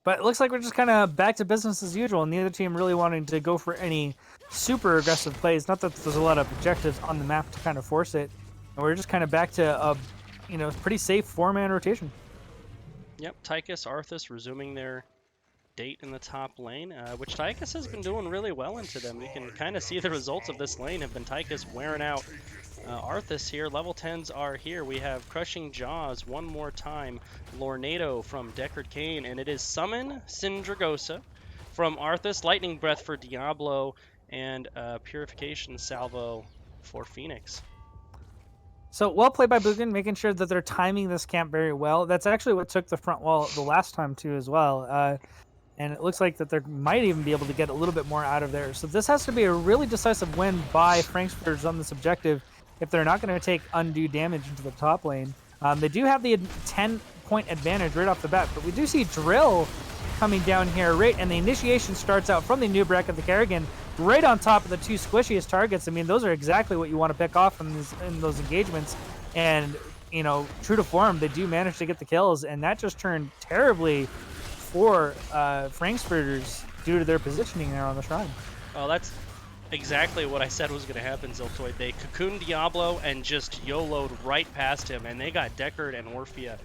But it looks like we're just kind of back to business as usual, and neither team really wanting to go for any super aggressive plays. Not that there's a lot of objectives on the map to kind of force it. And we're just kind of back to a, pretty safe 4-man rotation. Yep, Tychus, Arthas resuming their date in the top lane, which Tychus has been doing really well into them. You can kind of see the results of this lane have been Tychus wearing out Arthas here. Level 10s are here. We have Crushing Jaws one more time, Lornado from Deckard Cain, and it is Summon Syndragosa from Arthas, Lightning Breath for Diablo, and Purification Salvo for Phoenix. So well played by Boogan, making sure that they're timing this camp very well. That's actually what took the front wall the last time too as well. And it looks like that they might even be able to get a little bit more out of there. So this has to be a really decisive win by Frank's Furters on this objective if they're not going to take undue damage into the top lane. They do have the 10-point advantage right off the bat, but we do see Drill coming down here, right? And the initiation starts out from the Nub'arak of the Kerrigan right on top of the 2 squishiest targets. I mean, those are exactly what you want to pick off in those engagements. And, true to form, they do manage to get the kills, and that just turned terribly for Frank's Furters due to their positioning there on the shrine. Well, that's exactly what I said was going to happen, Ziltoid. They cocooned Diablo and just YOLO'd right past him, and they got Deckard and Orphea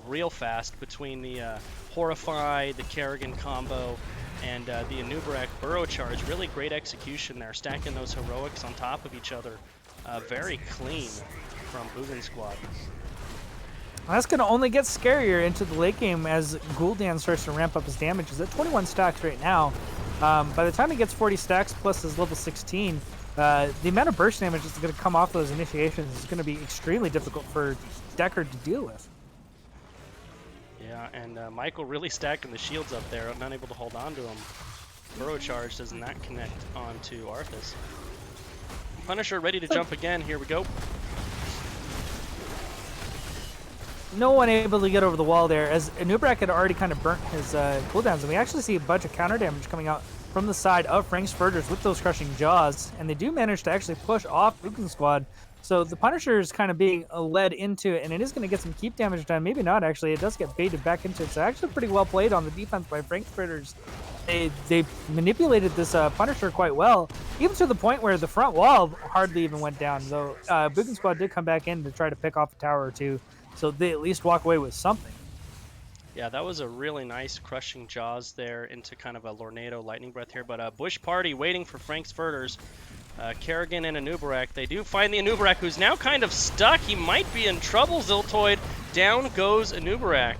real fast between the Horrify, the Kerrigan combo, and the Anub'arak Burrow Charge. Really great execution there, stacking those heroics on top of each other Very clean from Boogan Squad. That's going to only get scarier into the late game as Gul'dan starts to ramp up his damage. He's at 21 stacks right now. By the time he gets 40 stacks plus his level 16, the amount of burst damage that's going to come off those initiations is going to be extremely difficult for Deckard to deal with. Yeah, and Michael really stacking the shields up there, not able to hold on to him. Burrow charge does not connect onto Arthas. Punisher ready to jump again. Here we go. No one able to get over the wall there, as Anub'arak had already kind of burnt his cooldowns, and we actually see a bunch of counter damage coming out from the side of Frank's Furters with those crushing jaws, and they do manage to actually push off Boogan Squad. So the Punisher is kind of being led into it, and it is going to get some keep damage done. Maybe not, actually. It does get baited back into it. So actually pretty well played on the defense by Frank's Furters. They manipulated this Punisher quite well, even to the point where the front wall hardly even went down, though Boogan Squad did come back in to try to pick off a tower or two, so they at least walk away with something. Yeah, that was a really nice crushing jaws there into kind of a Lornado lightning breath here, but Bush Party waiting for Frank's Furters. Kerrigan and Anub'arak. They do find the Anub'arak, who's now kind of stuck. He might be in trouble, Ziltoid. Down goes Anub'arak.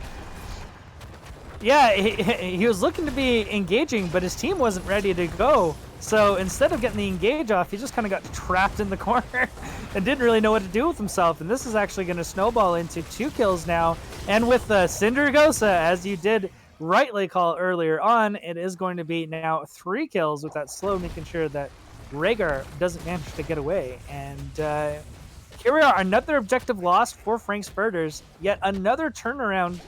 Yeah, he was looking to be engaging, but his team wasn't ready to go. So instead of getting the engage off, he just kind of got trapped in the corner and didn't really know what to do with himself. And this is actually going to snowball into 2 kills now. And with Cindergosa, as you did rightly call earlier on, it is going to be now 3 kills with that slow, making sure that Rhaegar doesn't manage to get away. And here we are, another objective lost for Frank's Furters. Yet another turnaround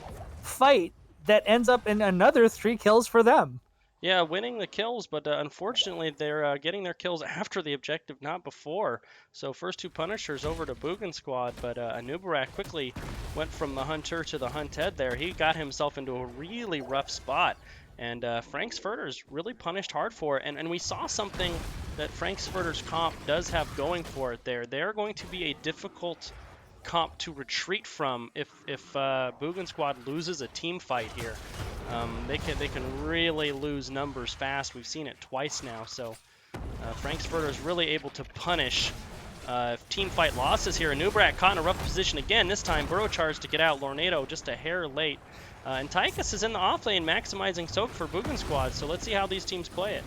fight that ends up in another 3 kills for them. Yeah, winning the kills, but unfortunately they're getting their kills after the objective, not before. So first 2 Punishers over to Boogan Squad, but Anub'arak quickly went from the Hunter to the Hunted there. He got himself into a really rough spot, and Frank's Furters really punished hard for it. And we saw something that Frank's Furters comp does have going for it there. They're going to be a difficult comp to retreat from if Boogan Squad loses a team fight here. They can really lose numbers fast. We've seen it twice now. So Frank's Furter is really able to punish team fight losses here. Anub'arak caught in a rough position again. This time Burrow charged to get out. Lornado just a hair late. And Tychus is in the off lane maximizing soak for Boogan Squad. So let's see how these teams play it.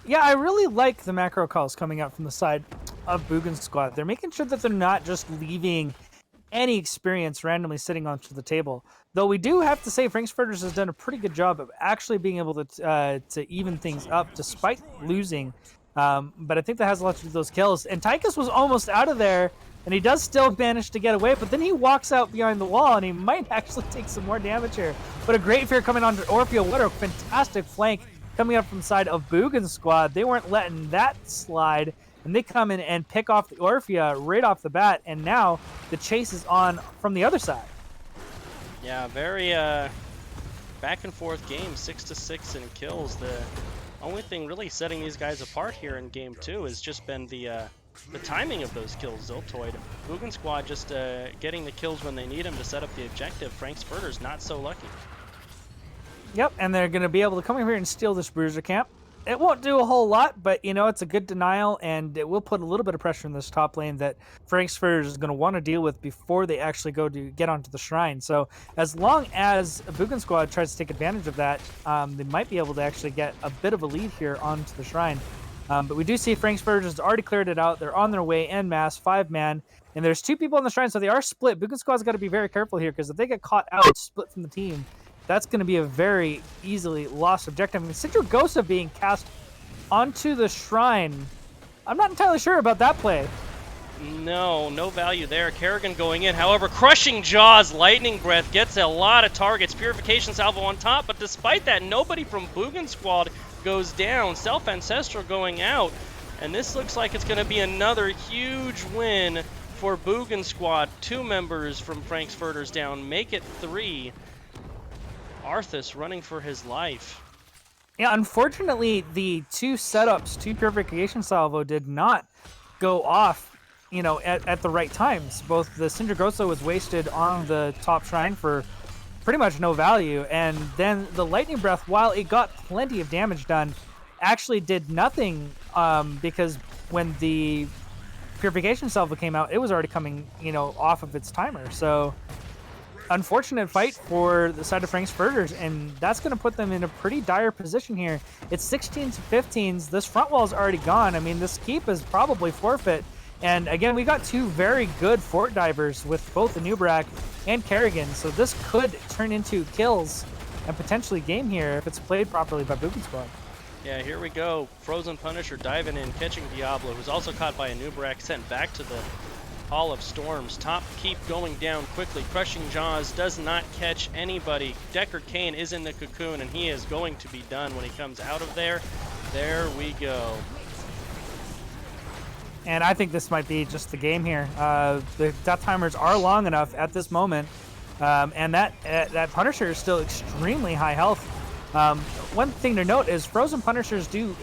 Yeah, I really like the macro calls coming out from the side of Boogan Squad. They're making sure that they're not just leaving any experience randomly sitting onto the table. Though we do have to say Frank's Furters has done a pretty good job of actually being able to even things up despite losing. But I think that has a lot to do with those kills. And Tychus was almost out of there, and he does still manage to get away, but then he walks out behind the wall, and he might actually take some more damage here. But a great fear coming onto Orphea. What a fantastic flank coming up from the side of Boogan Squad. They weren't letting that slide, and they come in and pick off the Orphea right off the bat, and now the chase is on from the other side. Yeah, very back and forth game, 6-6 in kills. The only thing really setting these guys apart here in game 2 has just been the timing of those kills. Ziltoid, Boogan Squad just getting the kills when they need them to set up the objective. Frank's Furters not so lucky. Yep, and they're going to be able to come over here and steal this Bruiser camp. It won't do a whole lot, but, you know, it's a good denial, and it will put a little bit of pressure in this top lane that Frank's Furters is going to want to deal with before they actually go to get onto the Shrine. So as long as Boogan Squad tries to take advantage of that, they might be able to actually get a bit of a lead here onto the Shrine. But we do see Frank's Furters has already cleared it out. They're on their way en masse, 5-man, and there's 2 people on the Shrine, so they are split. Boogan Squad's got to be very careful here, because if they get caught out, split from the team, that's going to be a very easily lost objective. I mean, Cindergosa being cast onto the Shrine, I'm not entirely sure about that play. No value there. Kerrigan going in. However, crushing jaws, lightning breath gets a lot of targets. Purification salvo on top, but despite that, nobody from Boogan Squad goes down. Self Ancestral going out, and this looks like it's going to be another huge win for Boogan Squad. 2 members from Frank's Furters down, make it 3. Arthas running for his life. Yeah, unfortunately, the 2 setups, 2 Purification Salvo did not go off, you know, at the right times. Both the Cindergosa was wasted on the top Shrine for pretty much no value, and then the Lightning Breath, while it got plenty of damage done, actually did nothing, because when the Purification Salvo came out, it was already coming, off of its timer. So unfortunate fight for the side of Frank's Furters, and that's going to put them in a pretty dire position here. It's 16 to 15s. This front wall is already gone. I mean, this keep is probably forfeit. And again, we got two very good fort divers with both the Nubrak and Kerrigan, so this could turn into kills and potentially game here if it's played properly by Boogan Squad. Yeah, here we go. Frozen Punisher diving in, catching Diablo, who's also caught by a Nubrak, sent back to the Hall of Storms. Top keep going down quickly. Crushing Jaws does not catch anybody. Deckard Cain is in the cocoon, and he is going to be done when he comes out of there. There we go. And I think this might be just the game here. The death timers are long enough at this moment, and that Punisher is still extremely high health. One thing to note is Frozen Punishers do,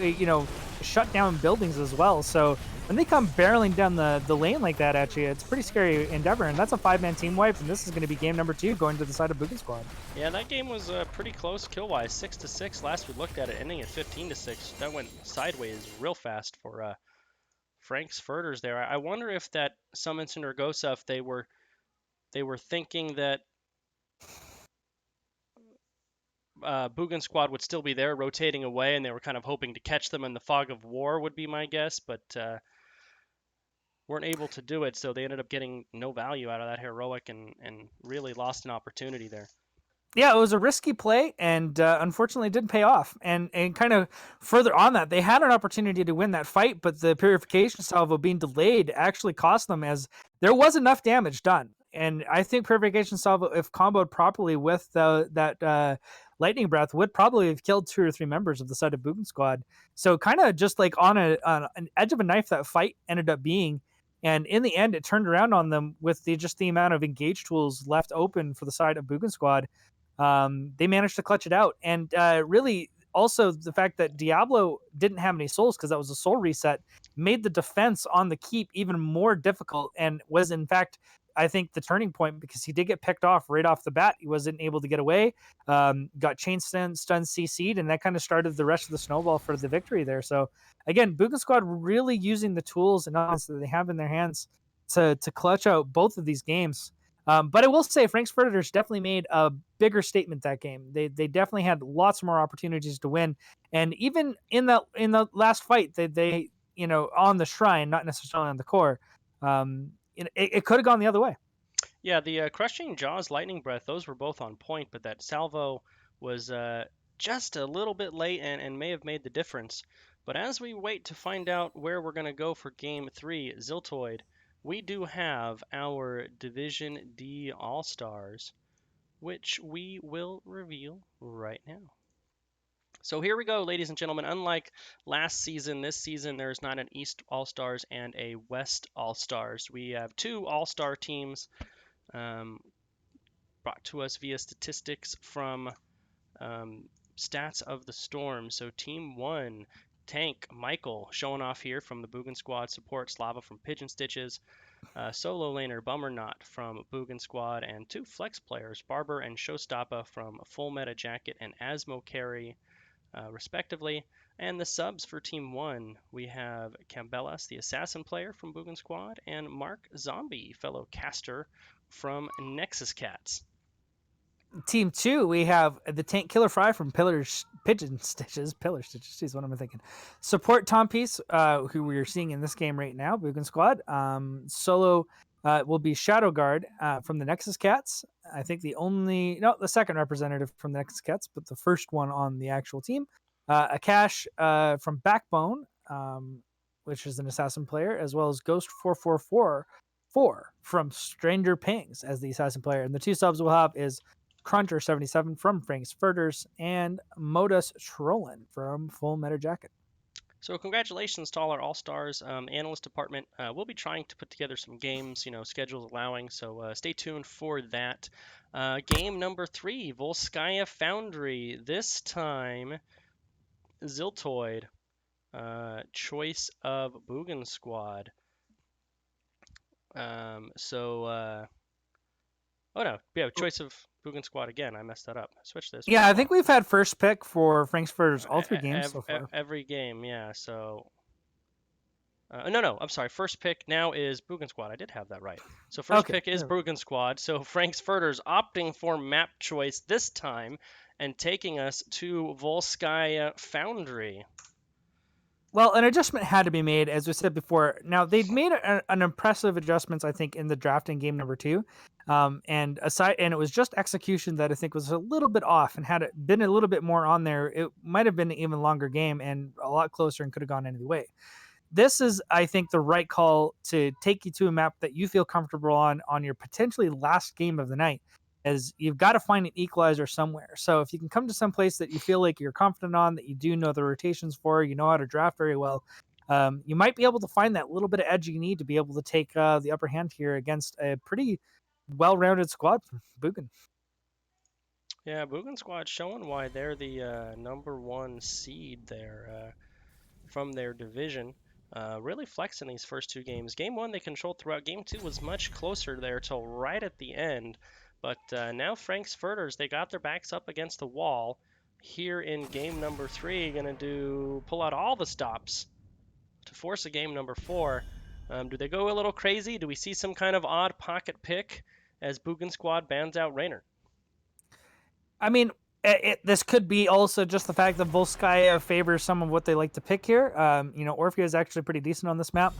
shut down buildings as well. So when they come barreling down the lane like that at you, it's a pretty scary endeavor. And that's a 5-man team wipe, and this is going to be game number 2 going to the side of Boogan Squad. Yeah, that game was pretty close kill-wise, 6-6. Last we looked at it, ending at 15-6. That went sideways real fast for Frank's Furters there. I wonder if that Summons and Urgosuf, they were thinking that Boogan Squad would still be there rotating away, and they were kind of hoping to catch them in the fog of war, would be my guess, but weren't able to do it, so they ended up getting no value out of that heroic and really lost an opportunity there. Yeah, it was a risky play, and unfortunately it didn't pay off. And kind of further on that, they had an opportunity to win that fight, but the Purification Salvo being delayed actually cost them, as there was enough damage done. And I think Purification Salvo, if comboed properly with that Lightning Breath, would probably have killed 2 or 3 members of the side of Boogan Squad. So kind of just like on an edge of a knife that fight ended up being. And in the end, it turned around on them with the amount of engage tools left open for the side of Boogan Squad. They managed to clutch it out. And really, also the fact that Diablo didn't have any souls, because that was a soul reset, made the defense on the keep even more difficult, and was in fact, I think, the turning point, because he did get picked off right off the bat. He wasn't able to get away, got chain stun CC'd, and that kind of started the rest of the snowball for the victory there. So again, Boogan Squad really using the tools and odds that they have in their hands to clutch out both of these games. But I will say Frank's Predators definitely made a bigger statement that game. They definitely had lots more opportunities to win. And even in the last fight, they on the shrine, not necessarily on the core, it could have gone the other way. Yeah, the Crushing Jaws Lightning Breath, those were both on point, but that salvo was just a little bit late and may have made the difference. But as we wait to find out where we're going to go for Game 3, Ziltoid, we do have our Division D All-Stars, which we will reveal right now. So here we go, ladies and gentlemen. Unlike last season, this season there's not an East All-Stars and a West All-Stars. We have 2 All-Star teams brought to us via statistics from Stats of the Storm. So Team 1, Tank Michael, showing off here from the Boogan Squad. Support Slava from Pigeon Stitches. Solo laner Bummernot from Boogan Squad. And 2 flex players, Barber and Showstoppa from Full Meta Jacket and Asmo Carry, respectively. And the subs for Team 1, we have Cambelas, the Assassin player from Boogan Squad, and Mark Zombie, fellow caster from Nexus Cats. Team 2, we have the Tank Killer Fry from Pigeon Stitches. Pillar Stitches, jeez, what am I thinking? Support Tom Peace, who we are seeing in this game right now, Boogan Squad. Solo will be Shadow Guard from the Nexus Cats. I think the second representative from the Nexus Cats, but the first one on the actual team. Akash from Backbone, which is an assassin player, as well as Ghost 4444 from Stranger Pings as the assassin player. And the 2 subs we'll have is Cruncher 77 from Frank's Furters and Modus Trollin from Full Meta Jacket. So congratulations to all our All-Stars. Analyst department, we'll be trying to put together some games, schedules allowing, so stay tuned for that. Game number 3, Volskaya Foundry. This time, Ziltoid, choice of Boogan Squad. Choice of Boogan Squad again. I messed that up. Switch this. Yeah, I think we've had first pick for Frank's Furters all 3 games so far. Every game, yeah. So No, I'm sorry. First pick now is Boogan Squad. I did have that right. So first Okay, pick is Boogan Squad. So Frank's Furters opting for map choice this time and taking us to Volskaya Foundry. well, an adjustment had to be made, as we said before. Now they'd made an impressive adjustments, I think, in the draft in game number 2, and it was just execution that I think was a little bit off. And had it been a little bit more on there, it might have been an even longer game and a lot closer and could have gone any way. This is, I think, the right call to take you to a map that you feel comfortable on your potentially last game of the night, as you've got to find an equalizer somewhere. So if you can come to some place that you feel like you're confident on, that you do know the rotations for, you know how to draft very well, you might be able to find that little bit of edge you need to be able to take the upper hand here against a pretty well-rounded squad from Boogan. Yeah, Boogan Squad showing why they're the number 1 seed there from their division. Really flexing these first 2 games. Game 1 they controlled throughout. Game 2 was much closer there till right at the end. But now Frank's Furters, they got their backs up against the wall. Here in game number 3, gonna pull out all the stops to force a game number 4. Do they go a little crazy? Do we see some kind of odd pocket pick as Boogan Squad bans out Raynor? I mean, this could be also just the fact that Volskaya favors some of what they like to pick here. Orphea is actually pretty decent on this map.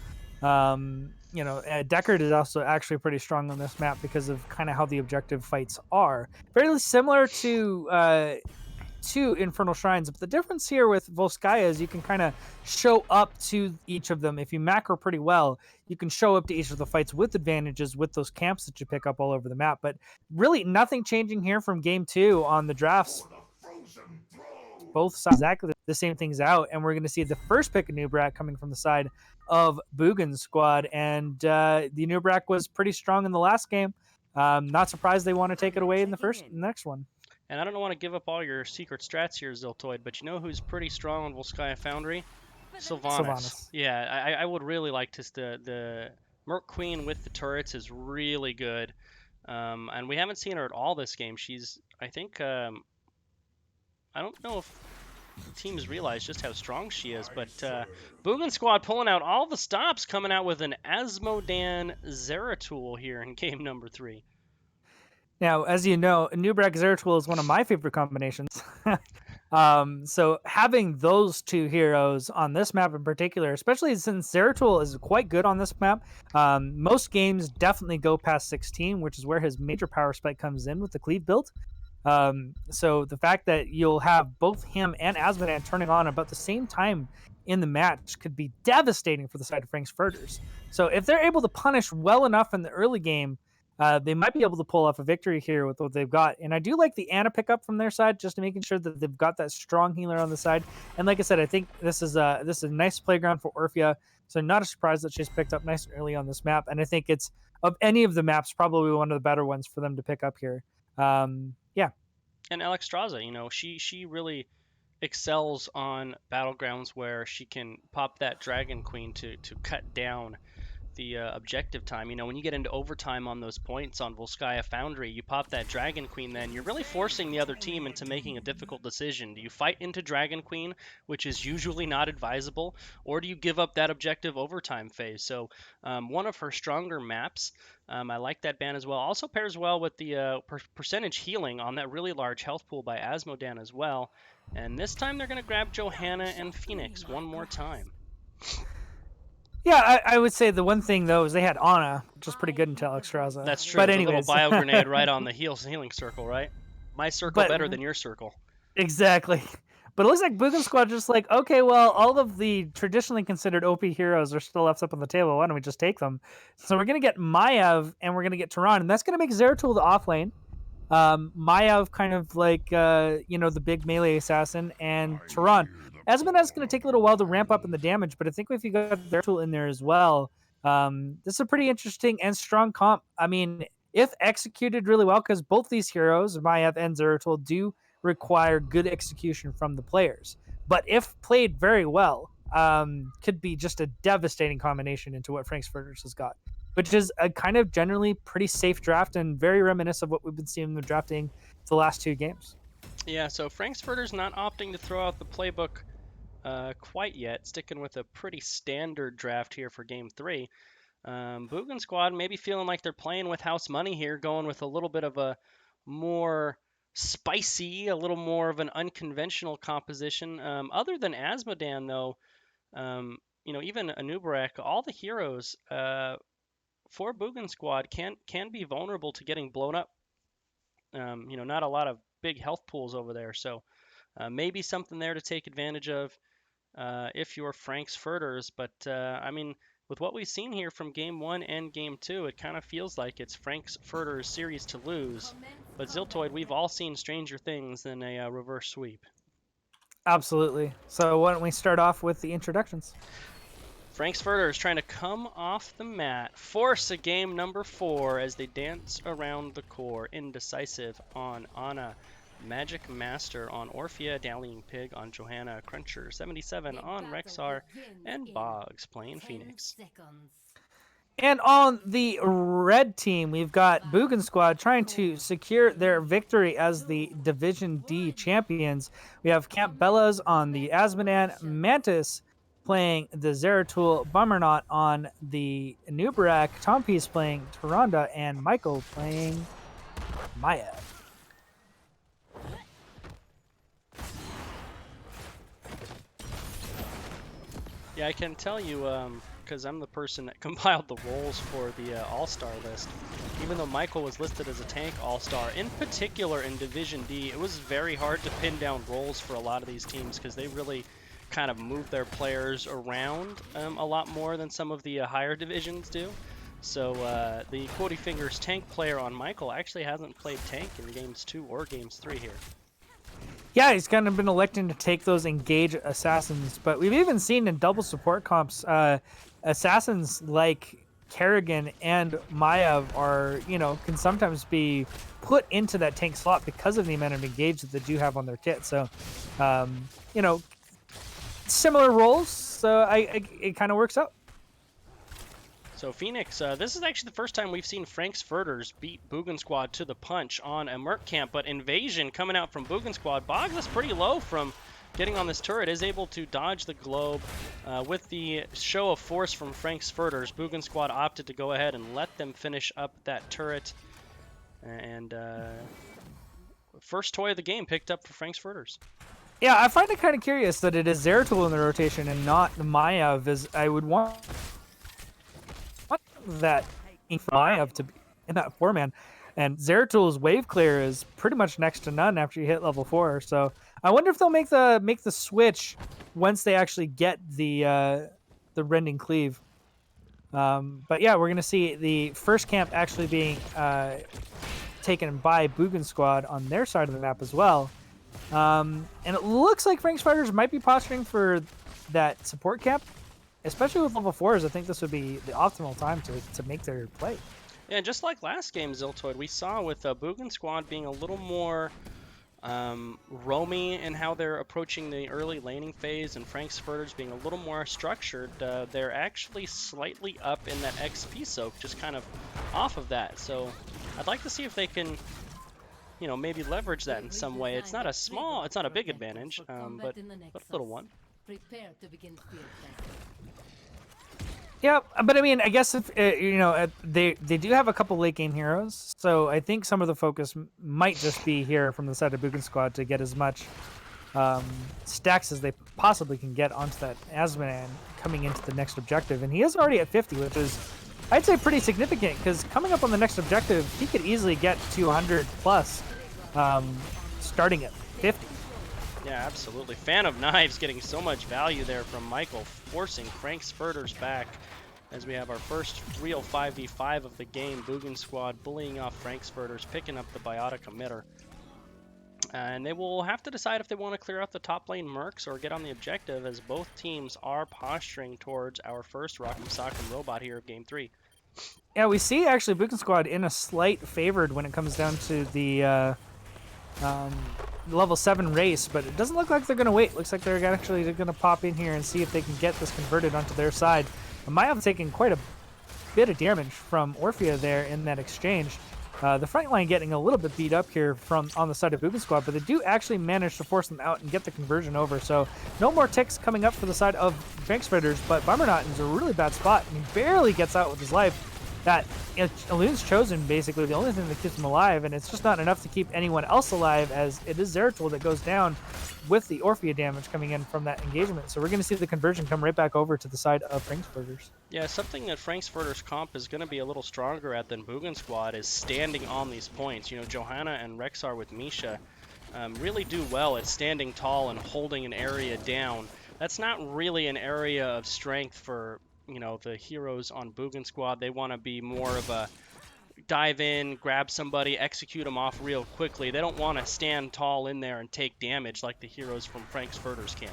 Deckard is also actually pretty strong on this map because of kind of how the objective fights are. Very similar to Infernal Shrines. But the difference here with Volskaya is you can kind of show up to each of them. If you macro pretty well, you can show up to each of the fights with advantages with those camps that you pick up all over the map. But really nothing changing here from game 2 on the drafts. Both sides exactly the same things out, and we're going to see the first pick of Nubrak coming from the side of Boogan's squad. And the Nubrak was pretty strong in the last game. Not surprised they want to take it away in the next one. And I don't want to give up all your secret strats here, Ziltoid, but you know who's pretty strong on Volskaya Foundry? Sylvanas. Yeah, I would really like to. The Merc Queen with the turrets is really good. And we haven't seen her at all this game. She's, I think, I don't know if teams realize just how strong she is, but Boogan Squad pulling out all the stops, coming out with an Asmodan Zeratul here in game number 3. Now, as you know, Nubrak Zeratul is one of my favorite combinations. So having those 2 heroes on this map in particular, especially since Zeratul is quite good on this map, most games definitely go past 16, which is where his major power spike comes in with the cleave build. So the fact that you'll have both him and Asmodan turning on about the same time in the match could be devastating for the side of Frank's Furters. So if they're able to punish well enough in the early game, they might be able to pull off a victory here with what they've got. And I do like the Ana pickup from their side, just making sure that they've got that strong healer on the side. And like I said, I think this is a nice playground for Orphea. So not a surprise that she's picked up nice early on this map. And I think it's, of any of the maps, probably one of the better ones for them to pick up here. Yeah. And Alexstrasza, she really excels on battlegrounds where she can pop that Dragon Queen to cut down the objective time. When you get into overtime on those points on Volskaya Foundry, you pop that Dragon Queen, then you're really forcing the other team into making a difficult decision. Do you fight into Dragon Queen, which is usually not advisable, or do you give up that objective overtime phase? So one of her stronger maps. I like that ban as well. Also pairs well with the percentage healing on that really large health pool by Asmodan as well. And this time they're going to grab Johanna and Phoenix one more time. Yeah, I would say the one thing, though, is they had Ana, which was pretty good into Alexstrasza. That's true. But anyways. A little bio grenade right on the healing circle, right? My circle better than your circle. Exactly. But it looks like Boogan Squad just like, okay, well, all of the traditionally considered OP heroes are still left up on the table. Why don't we just take them? So we're going to get Maiev and we're going to get Tehran. And that's going to make Zeratul the off lane. Maiev kind of like, the big melee assassin, and Tehran. Asmodan's going to take a little while to ramp up in the damage, but I think if you got Zeratul in there as well, this is a pretty interesting and strong comp. I mean, if executed really well, because both these heroes, Maiev and Zeratul, do require good execution from the players. But if played very well, could be just a devastating combination into what Frank's Furters has got, which is a kind of generally pretty safe draft and very reminiscent of what we've been seeing in the drafting the last 2 games. Yeah, so Frank's Furters not opting to throw out the playbook quite yet, sticking with a pretty standard draft here for Game 3. Boogan Squad maybe feeling like they're playing with house money here, going with a little bit of a more spicy, a little more of an unconventional composition. Other than Asmodan, though, even Anubarak, all the heroes for Boogan Squad can be vulnerable to getting blown up. Not a lot of big health pools over there, so maybe something there to take advantage of if you're Frank's Furters. But with what we've seen here from Game 1 and Game 2, it kind of feels like it's Frank's Furters series to lose. But Ziltoid, we've all seen stranger things than a reverse sweep. Absolutely. So why don't we start off with the introductions? Frank's Furters trying to come off the mat, force a game number 4 as they dance around the core. Indecisive on Anna, Magic Master on Orphea, Dallying Pig on Johanna, Cruncher 77 on Rexar, and Boggs playing Phoenix. And on the red team, we've got Boogan Squad trying to secure their victory as the Division D champions. We have Camp Bellas on the Asmodan, Mantis playing the Zeratul, Bummernaut on the Nubarak, Tompies playing Tyrande, and Michael playing Maya. Yeah, I can tell you, because I'm the person that compiled the roles for the All-Star list. Even though Michael was listed as a tank All-Star, in particular in Division D, it was very hard to pin down roles for a lot of these teams because they really kind of move their players around a lot more than some of the higher divisions do. So the Quotey Fingers tank player on Michael actually hasn't played tank in Games 2 or Games 3 here. Yeah, he's kind of been electing to take those engage assassins, but we've even seen in double support comps, assassins like Kerrigan and Maya are, can sometimes be put into that tank slot because of the amount of engage that they do have on their kit. So, similar roles, so it kind of works out. So Phoenix, this is actually the first time we've seen Frank's Furters beat Boogan Squad to the punch on a Merc camp, but Invasion coming out from Boogan Squad. Boggs is pretty low from getting on this turret, is able to dodge the globe. With the show of force from Frank's Furters, Boogan Squad opted to go ahead and let them finish up that turret. And first toy of the game picked up for Frank's Furters. Yeah, I find it kind of curious that it is Zeratul in the rotation and not Mayav, as I would want that Mayav to be in that 4-man. And Zeratul's wave clear is pretty much next to none after you hit level 4. So I wonder if they'll make the switch once they actually get the Rending Cleave. But yeah, we're gonna see the first camp actually being taken by Boogan Squad on their side of the map as well. And it looks like Frank's Fighters might be posturing for that support camp, especially with level 4s. I think this would be the optimal time to make their play. Yeah, just like last game, Ziltoid, we saw with Boogan Squad being a little more roamy in how they're approaching the early laning phase, and Frank's Furters being a little more structured. They're actually slightly up in that XP soak, just kind of off of that. So I'd like to see if they can, maybe leverage that in some way. It's not a big advantage, but a little one. Prepare to begin field testing. Yeah, but I mean, I guess if they do have a couple late game heroes, so I think some of the focus might just be here from the side of Boogan Squad to get as much stacks as they possibly can get onto that Asmodan coming into the next objective, and he is already at 50, which is, I'd say, pretty significant, because coming up on the next objective, he could easily get 200 plus, starting at 50. Yeah, absolutely. Fan of Knives getting so much value there from Michael, forcing Frank's Furters back as we have our first real 5v5 of the game. Boogan Squad bullying off Frank's Furters, picking up the Biotic Emitter. And they will have to decide if they want to clear out the top lane Mercs or get on the objective, as both teams are posturing towards our first Rock'em Sock'em Robot here of Game 3. Yeah, we see actually Boogan Squad in a slight favored when it comes down to the level 7 race, but it doesn't look like they're going to wait. Looks like they're going to pop in here and see if they can get this converted onto their side. Mayav taking quite a bit of damage from Orphea there in that exchange. The front line getting a little bit beat up here from on the side of Boogan Squad, but they do actually manage to force them out and get the conversion over. So no more ticks coming up for the side of Furters, but Bummernaut is a really bad spot. He barely gets out with his life. That Elun's Chosen, basically the only thing that keeps him alive, and it's just not enough to keep anyone else alive, as it is Zeratul that goes down with the Orphea damage coming in from that engagement. So we're going to see the conversion come right back over to the side of Frankfurters. Yeah, something that Frankfurters comp is going to be a little stronger at than Boogan Squad is standing on these points. You know, Johanna and Rexar with Misha really do well at standing tall and holding an area down. That's not really an area of strength for, you know, the heroes on Boogan Squad. They want to be more of a dive in, grab somebody, execute them off real quickly. They don't want to stand tall in there and take damage like the heroes from Frankfurters can.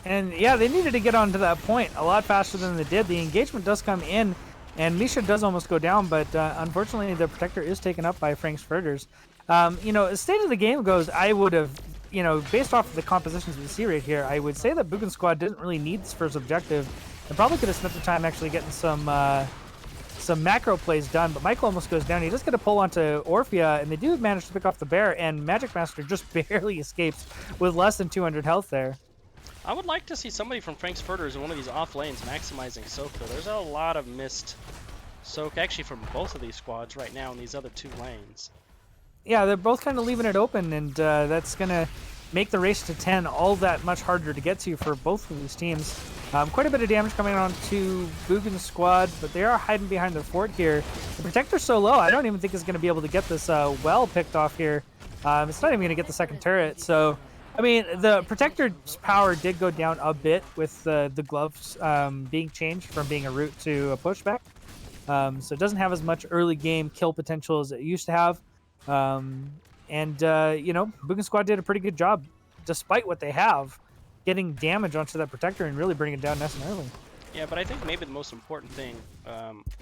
And yeah, they needed to get onto that point a lot faster than they did. The engagement does come in, and Misha does almost go down, but unfortunately the Protector is taken up by Frankfurters. You know, as state of the game goes, I would have, you know, based off of the compositions we see right here, I would say that Boogan Squad didn't really need this first objective. And probably could have spent the time actually getting some macro plays done, but Michael almost goes down. He does get a pull onto Orphea, and they do manage to pick off the bear, and Magic Master just barely escapes with less than 200 health there. I would like to see somebody from Frankfurters in one of these off lanes maximizing soak, though. There's a lot of missed soak, actually, from both of these squads right now in these other two lanes. Yeah, they're both kind of leaving it open, and that's going to make the race to 10 all that much harder to get to for both of these teams. Quite a bit of damage coming on to Boogan's squad, but they are hiding behind their fort here. The Protector's so low, I don't even think it's going to be able to get this well picked off here. It's not even going to get the second turret, so... I mean, the Protector's power did go down a bit with the gloves being changed from being a root to a pushback. So it doesn't have as much early game kill potential as it used to have. You know, Boogan Squad did a pretty good job, despite what they have, getting damage onto that Protector and really bringing it down nice and early. Yeah, but I think maybe the most important thing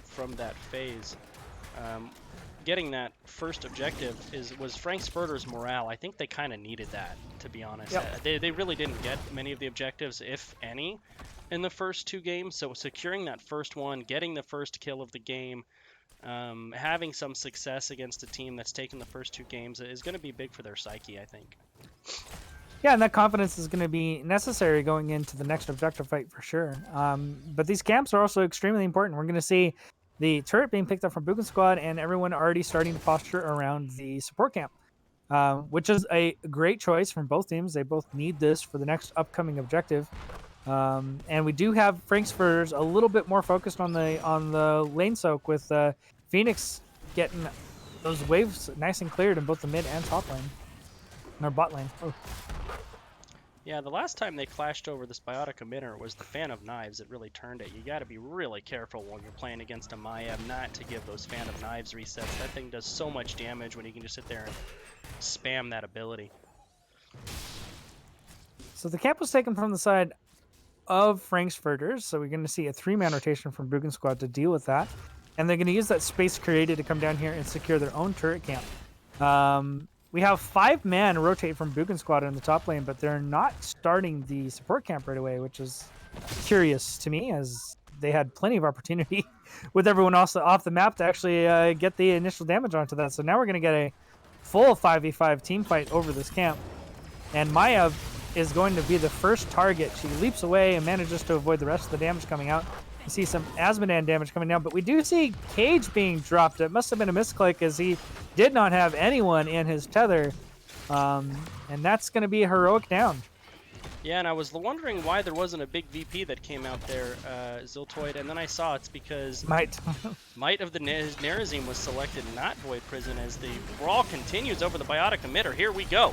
from that phase, getting that first objective was Frankfurter's morale. I think they kind of needed that, to be honest. Yep. They really didn't get many of the objectives, if any, in the first two games. So securing that first one, getting the first kill of the game, having some success against a team that's taken the first two games is going to be big for their psyche, I think. Yeah, and that confidence is going to be necessary going into the next objective fight for sure. But these camps are also extremely important. We're going to see the turret being picked up from Boogan Squad and everyone already starting to posture around the support camp, which is a great choice from both teams. They both need this for the next upcoming objective. And we do have Frankfurters a little bit more focused on the lane soak with Phoenix getting those waves nice and cleared in both the mid and top lane. Or bot lane. Oh. Yeah, the last time they clashed over this biotic emitter was the Fan of Knives that really turned it. You got to be really careful when you're playing against a Maiev not to give those Fan of Knives resets. That thing does so much damage when you can just sit there and spam that ability. So the camp was taken from the side of Frankfurters, so we're going to see a 3-man rotation from Boogan Squad to deal with that. And they're going to use that space created to come down here and secure their own turret camp. We have 5-man rotate from Boogan Squad in the top lane, but they're not starting the support camp right away, which is curious to me, as they had plenty of opportunity with everyone else off the map to actually get the initial damage onto that. So now we're going to get a full 5v5 team fight over this camp. And Maiev is going to be the first target. She leaps away and manages to avoid the rest of the damage coming out. You see some Asmodan damage coming down, but we do see Cage being dropped. It must have been a misclick, as he did not have anyone in his tether. And that's going to be a heroic down. Yeah, and I was wondering why there wasn't a big VP that came out there, Ziltoid, and then I saw it's because Might of the Nerazim was selected, not Void Prison, as the brawl continues over the biotic emitter. Here we go.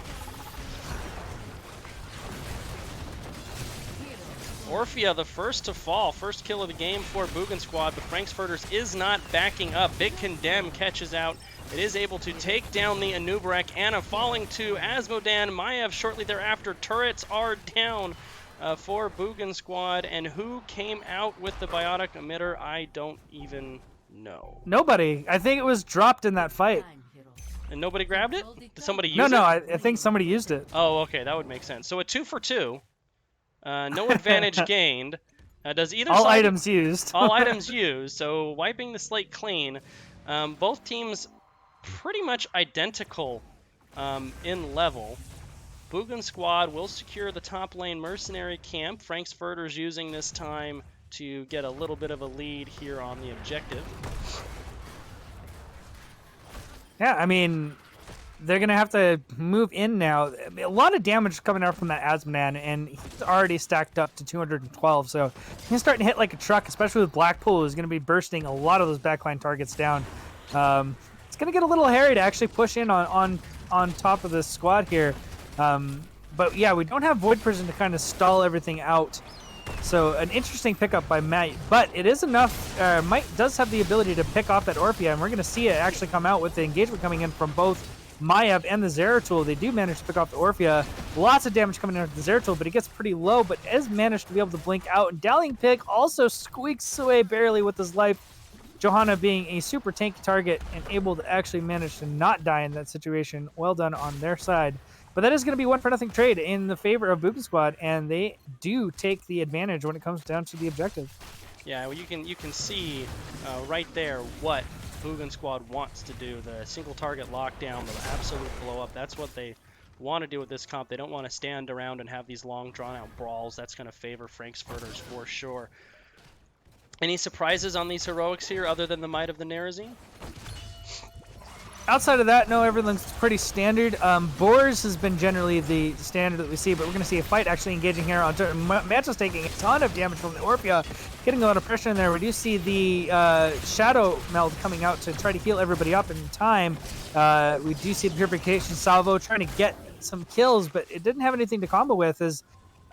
Orphea, the first to fall. First kill of the game for Boogan Squad, but Frankfurters is not backing up. Big Condemn catches out. It is able to take down the Anubarak. Anna falling to Asmodan. Maiev shortly thereafter. Turrets are down for Boogan Squad. And who came out with the biotic emitter? I don't even know. Nobody. I think it was dropped in that fight. And nobody grabbed it? Did somebody use No, it? no, I think somebody used it. Oh, okay, that would make sense. So a 2 for 2. No advantage gained. Does either all side... items used. all items used, so wiping the slate clean. Both teams pretty much identical in level. Boogan squad will secure the top lane mercenary camp. Frank's Furters using this time to get a little bit of a lead here on the objective. Yeah, I mean, they're going to have to move in now. A lot of damage coming out from that Asmodan, and he's already stacked up to 212, so he's starting to hit like a truck, especially with Blackpool, who's going to be bursting a lot of those backline targets down. It's going to get a little hairy to actually push in on top of this squad here. But yeah, we don't have Void Prison to kind of stall everything out. So an interesting pickup by Might, but it is enough. Might does have the ability to pick off that Orphea, and we're going to see it actually come out with the engagement coming in from both Maiev and the Zeratul. They do manage to pick off the Orphea. Lots of damage coming in with the Zeratul, but he gets pretty low, but has managed to be able to blink out. And Dallying Pig also squeaks away barely with his life. Johanna being a super tanky target and able to actually manage to not die in that situation. Well done on their side. But that is going to be 1-for-0 trade in the favor of Boogan Squad, and they do take the advantage when it comes down to the objective. Yeah, well, you can see right there what Boogan Squad wants to do. The single target lockdown, the absolute blow up. That's what they want to do with this comp. They don't want to stand around and have these long drawn out brawls. That's going to favor Frank's Furters for sure. Any surprises on these heroics here other than the might of the Nerazine? Outside of that, no, everything's pretty standard. Boars has been generally the standard that we see, but we're going to see a fight actually engaging here. Mancha's taking a ton of damage from the Orphea, getting a lot of pressure in there. We do see the Shadow Meld coming out to try to heal everybody up in time. We do see the Purification Salvo trying to get some kills, but it didn't have anything to combo with.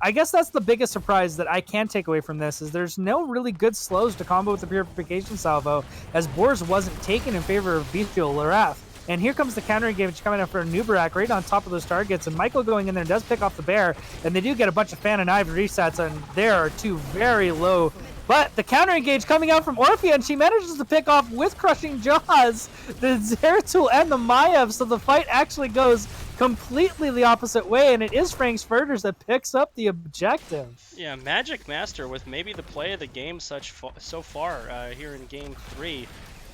I guess that's the biggest surprise that I can take away from this, is there's no really good slows to combo with the Purification Salvo, as Boars wasn't taken in favor of Bestial Larath. And here comes the counter engage coming up for Nubarak right on top of those targets, and Michael going in there does pick off the bear, and they do get a bunch of Fan and Ive resets, and there are two very low. But the counter engage coming out from Orphea, and she manages to pick off with Crushing Jaws the Zeratul and the Maiev, so the fight actually goes completely the opposite way, and it is Frank's Furters that picks up the objective. Yeah, Magic Master with maybe the play of the game so far here in Game 3.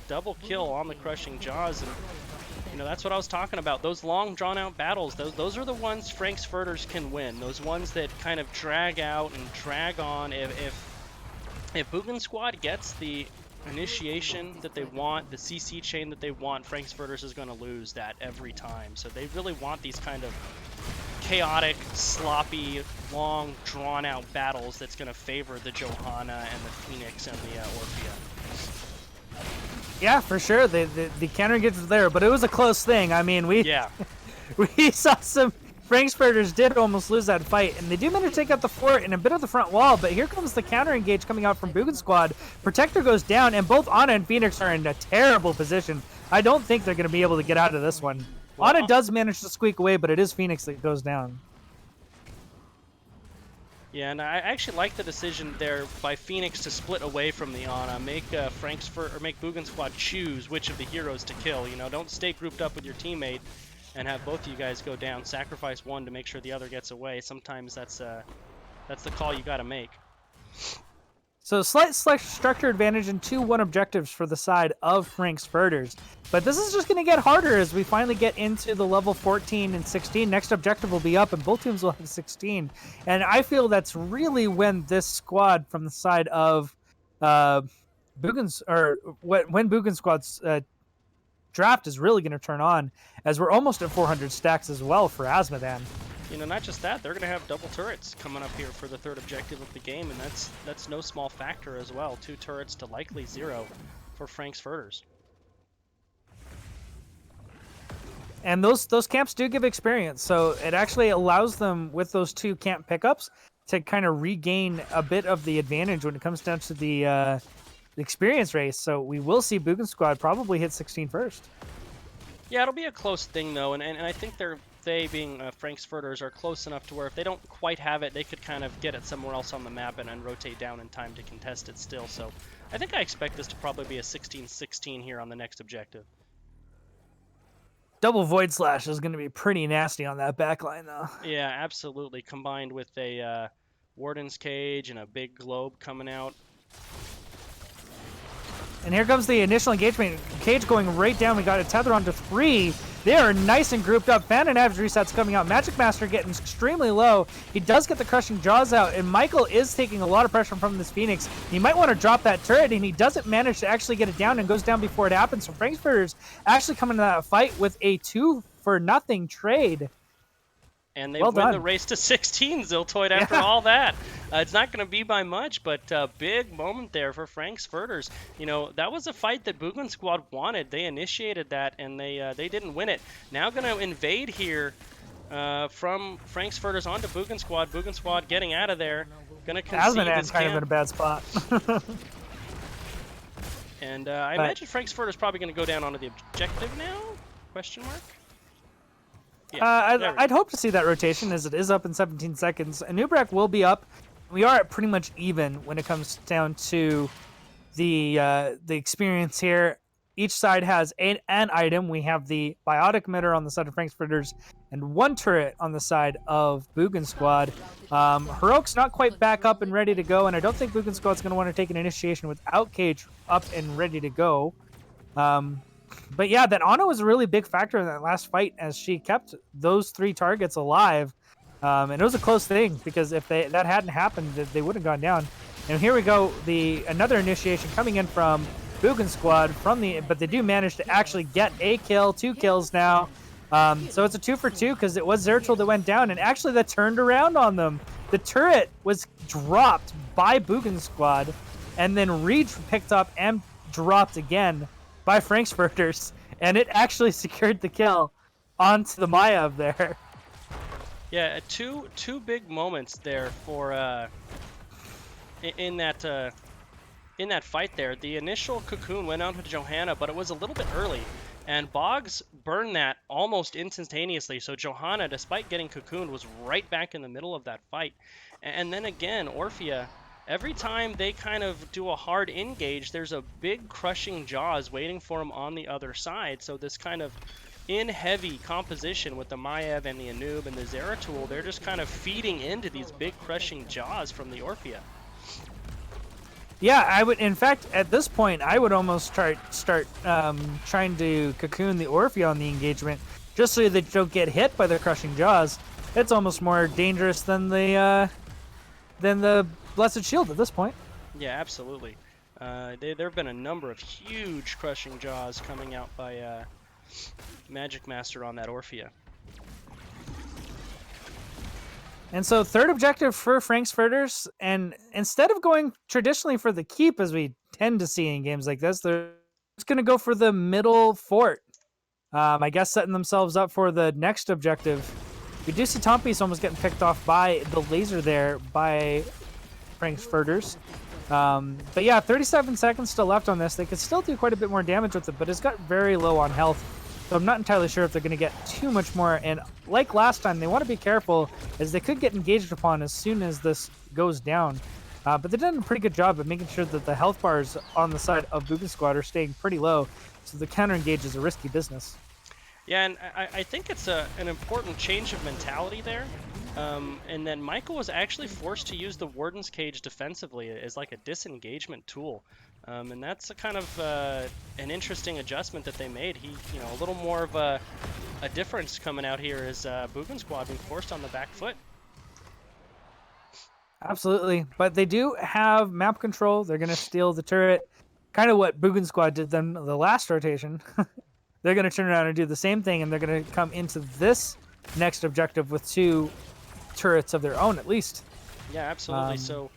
Double kill on the Crushing Jaws, and you know, that's what I was talking about. Those long drawn-out battles, those are the ones Frank's Furters can win. Those ones that kind of drag out and drag on. If Boogan Squad gets the initiation that they want, the CC chain that they want, Frank's Furters is going to lose that every time. So they really want these kind of chaotic, sloppy, long, drawn-out battles that's going to favor the Johanna and the Phoenix and the Orphea. Yeah, for sure. The counter engage was there, but it was a close thing. I mean, we saw some. Frank's Furters did almost lose that fight, and they do manage to take out the fort and a bit of the front wall, but here comes the counter engage coming out from Boogan Squad. Protector goes down, and both Ana and Phoenix are in a terrible position. I don't think they're going to be able to get out of this one. Well, Ana does manage to squeak away, but it is Phoenix that goes down. Yeah, and I actually like the decision there by Phoenix to split away from the Ana, make make Boogan Squad choose which of the heroes to kill. You know, don't stay grouped up with your teammate and have both of you guys go down. Sacrifice one to make sure the other gets away. Sometimes that's the call you got to make. So slight structure advantage and 2-1 objectives for the side of Frank's Furters. But this is just going to get harder as we finally get into the level 14 and 16. Next objective will be up, and both teams will have 16. And I feel that's really when this squad from the side of Boogan's, or when Boogan Squad's draft is really going to turn on, as we're almost at 400 stacks as well for Asmodan. You know, not just that, they're going to have double turrets coming up here for the third objective of the game, and that's no small factor as well. 2 turrets to likely 0 for Frank's Furters. And those camps do give experience, so it actually allows them, with those 2 camp pickups, to kind of regain a bit of the advantage when it comes down to the experience race. So we will see Boogan Squad probably hit 16 first. Yeah, it'll be a close thing, though, and I think they being Frank's Furters are close enough to where if they don't quite have it, they could kind of get it somewhere else on the map and rotate down in time to contest it still. So I think I expect this to probably be a 16-16 here on the next objective. Double Void Slash is going to be pretty nasty on that backline, though. Yeah, absolutely. Combined with a Warden's Cage and a big globe coming out. And here comes the initial engagement. Cage going right down. We got a tether onto 3. They are nice and grouped up. Fan and Average resets coming out. Magic Master getting extremely low. He does get the Crushing Jaws out, and Michael is taking a lot of pressure from this Phoenix. He might want to drop that turret, and he doesn't manage to actually get it down and goes down before it happens. So Frankfurters actually coming to that fight with a 2-for-0 trade. And they Well win done. the race to 16, Ziltoid, after all that. It's not going to be by much, but big moment there for Frank's Furters. You know, that was a fight that Boogan Squad wanted. They initiated that, and they didn't win it. Now going to invade here from Frank's Furters onto Boogan Squad. Boogan Squad getting out of there. Going to concede his kind of in a camp. bad spot. And I imagine Frank's Furters probably going to go down onto the objective now? Question mark? Yeah, there we go. I'd hope to see that rotation, as it is up in 17 seconds. Anubrak will be up. We are at pretty much even when it comes down to the experience here. Each side has an item. We have the Biotic Emitter on the side of Frankfurters and 1 turret on the side of Boogan Squad. Heroic's not quite back up and ready to go, and I don't think Boogan Squad's going to want to take an initiation without Cage up and ready to go. But yeah, that Ana was a really big factor in that last fight, as she kept those 3 targets alive. And it was a close thing, because if that hadn't happened, they would have gone down. And here we go, another initiation coming in from Boogan Squad but they do manage to actually get a kill, 2 kills now. So it's a 2-for-2, because it was Zeratul that went down, and actually that turned around on them. The turret was dropped by Boogan Squad, and then picked up and dropped again by Frankfurters, and it actually secured the kill onto the Maya up there. Yeah, two big moments there for in that fight there. The initial cocoon went out to Johanna, but it was a little bit early, and Boggs burned that almost instantaneously. So Johanna, despite getting cocooned, was right back in the middle of that fight. And then again, Orphea, every time they kind of do a hard engage, there's a big crushing jaws waiting for them on the other side. So this kind of in heavy composition with the Maiev and the Anub and the Zeratul, they're just kind of feeding into these big crushing jaws from the Orphea. Yeah, I would. In fact, at this point, I would almost start trying to cocoon the Orphea on the engagement, just so that you don't get hit by the crushing jaws. It's almost more dangerous than the Blessed Shield at this point. Yeah, absolutely. There have been a number of huge crushing jaws coming out by Magic Master on that Orphea. And so 3rd objective for Frankfurters, and instead of going traditionally for the keep, as we tend to see in games like this, they're just going to go for the middle fort. I guess setting themselves up for the next objective. We do see Tompies almost getting picked off by the laser there by Frankfurters. But yeah, 37 seconds still left on this. They could still do quite a bit more damage with it, but it's got very low on health. So I'm not entirely sure if they're going to get too much more. And like last time, they want to be careful, as they could get engaged upon as soon as this goes down. But they've done a pretty good job of making sure that the health bars on the side of Boogan Squad are staying pretty low. So the counter engage is a risky business. Yeah, and I think it's an important change of mentality there. And then Michael was actually forced to use the Warden's Cage defensively as like a disengagement tool. And that's a kind of an interesting adjustment that they made. A little more of a difference coming out here is Boogan Squad being forced on the back foot. Absolutely. But they do have map control. They're going to steal the turret. Kind of what Boogan Squad did them the last rotation. They're going to turn around and do the same thing, and they're going to come into this next objective with 2 turrets of their own, at least. Yeah, absolutely. So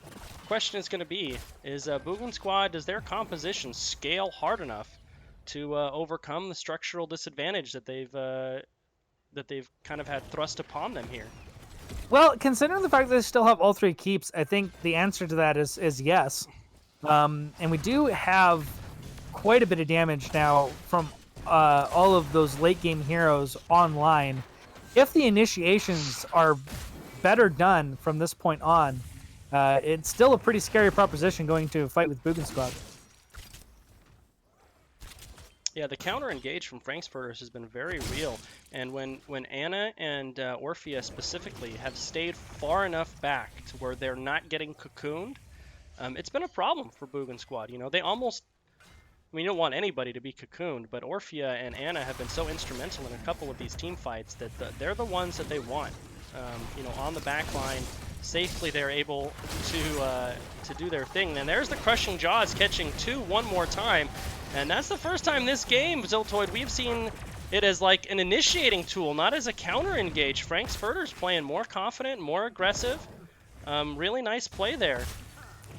question is going to be, is Boogan Squad, does their composition scale hard enough to overcome the structural disadvantage that they've kind of had thrust upon them here? Well, considering the fact that they still have all 3 keeps, I think the answer to that is yes. And we do have quite a bit of damage now from all of those late game heroes online. If the initiations are better done from this point on, it's still a pretty scary proposition going to a fight with Boogan Squad. Yeah, the counter engage from Frankfurters has been very real, and when Anna and Orphea specifically have stayed far enough back to where they're not getting cocooned, it's been a problem for Boogan Squad. They almost I mean, you don't want anybody to be cocooned, but Orphea and Anna have been so instrumental in a couple of these team fights that they're the ones that they want. On the back line, safely they're able to do their thing. And there's the Crushing Jaws catching 2 one more time. And that's the first time this game, Ziltoid, we've seen it as like an initiating tool, not as a counter engage. Frank's Furters playing more confident, more aggressive. Really nice play there.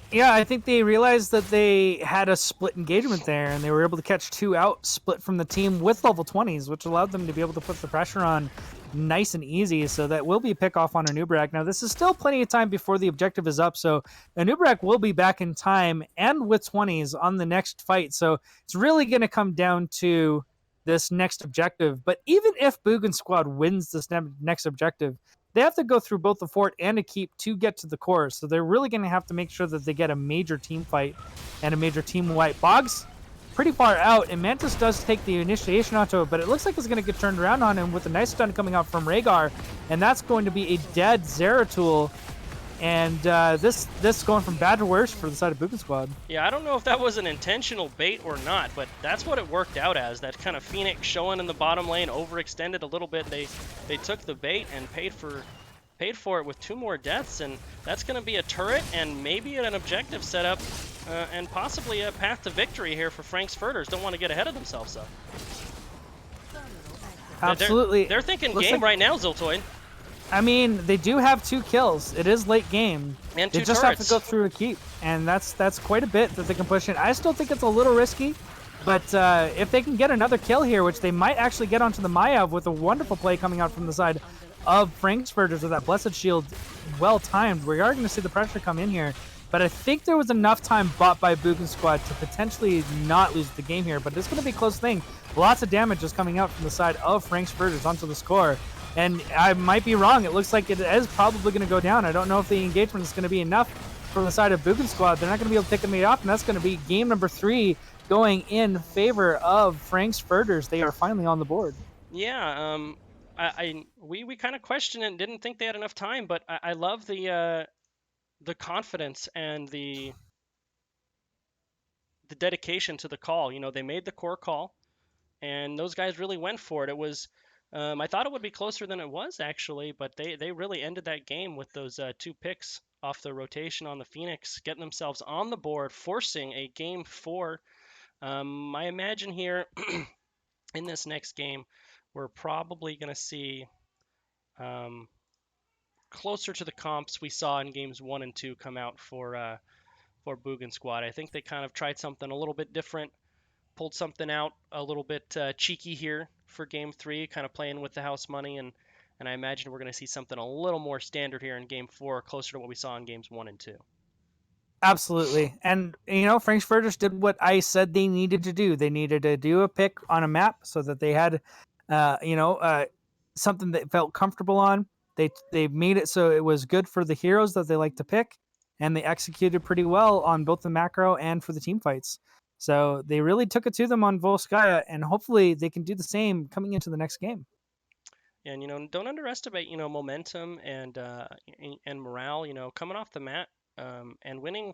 Yeah, I think they realized that they had a split engagement there, and they were able to catch 2 out split from the team with level 20s, which allowed them to be able to put the pressure on nice and easy. So that will be a pick off on Anubrak. Now, this is still plenty of time before the objective is up, so Anubrak will be back in time and with 20s on the next fight. So it's really going to come down to this next objective. But even if Boogan Squad wins this next objective, they have to go through both the fort and a keep to get to the core. So they're really going to have to make sure that they get a major team fight and a major team wipe. Boggs pretty far out, and Mantis does take the initiation onto it, but it looks like it's going to get turned around on him with a nice stun coming out from Rhaegar, and that's going to be a dead Zeratul. And this going from bad to worse for the side of Boogan Squad. Yeah, I don't know if that was an intentional bait or not, but that's what it worked out as. That kind of Phoenix showing in the bottom lane, overextended a little bit. They took the bait and paid for it with 2 more deaths, and that's going to be a turret and maybe an objective setup and possibly a path to victory here for Frank's Furters. Don't want to get ahead of themselves, though. Absolutely. They're thinking Looks game like, right now, Ziltoid. I mean, they do have 2 kills. It is late game. And they 2 just turrets. have to go through a keep, and that's quite a bit that they can push in. I still think it's a little risky, but if they can get another kill here, which they might actually get onto the Mayav with a wonderful play coming out from the side of Frankfurters with that Blessed Shield well timed, we are going to see the pressure come in here. But I think there was enough time bought by Boogan Squad to potentially not lose the game here, but it's going to be a close thing. Lots of damage is coming out from the side of Frankfurters onto the score. And I might be wrong. It looks like it is probably going to go down. I don't know if the engagement is going to be enough from the side of Boogan Squad. They're not going to be able to take them off, and that's going to be game number 3 going in favor of Frank's Furters. They are finally on the board. Yeah, we kind of questioned it and didn't think they had enough time, but I love the confidence and the dedication to the call. They made the core call, and those guys really went for it. It was, I thought it would be closer than it was actually, but they really ended that game with those 2 picks off the rotation on the Phoenix, getting themselves on the board, forcing a game 4. I imagine here in this next game, we're probably going to see closer to the comps we saw in games 1 and 2 come out for Boogan Squad. I think they kind of tried something a little bit different, pulled something out a little bit cheeky here for game 3, kind of playing with the house money, and I imagine we're going to see something a little more standard here in game 4, closer to what we saw in games 1 and 2. Absolutely. And, Frankfurters did what I said they needed to do. They needed to do a pick on a map so that they had, something that felt comfortable on. They made it so it was good for the heroes that they like to pick, and they executed pretty well on both the macro and for the team fights. So they really took it to them on Volskaya, and hopefully they can do the same coming into the next game. And don't underestimate momentum and morale. Coming off the mat and winning.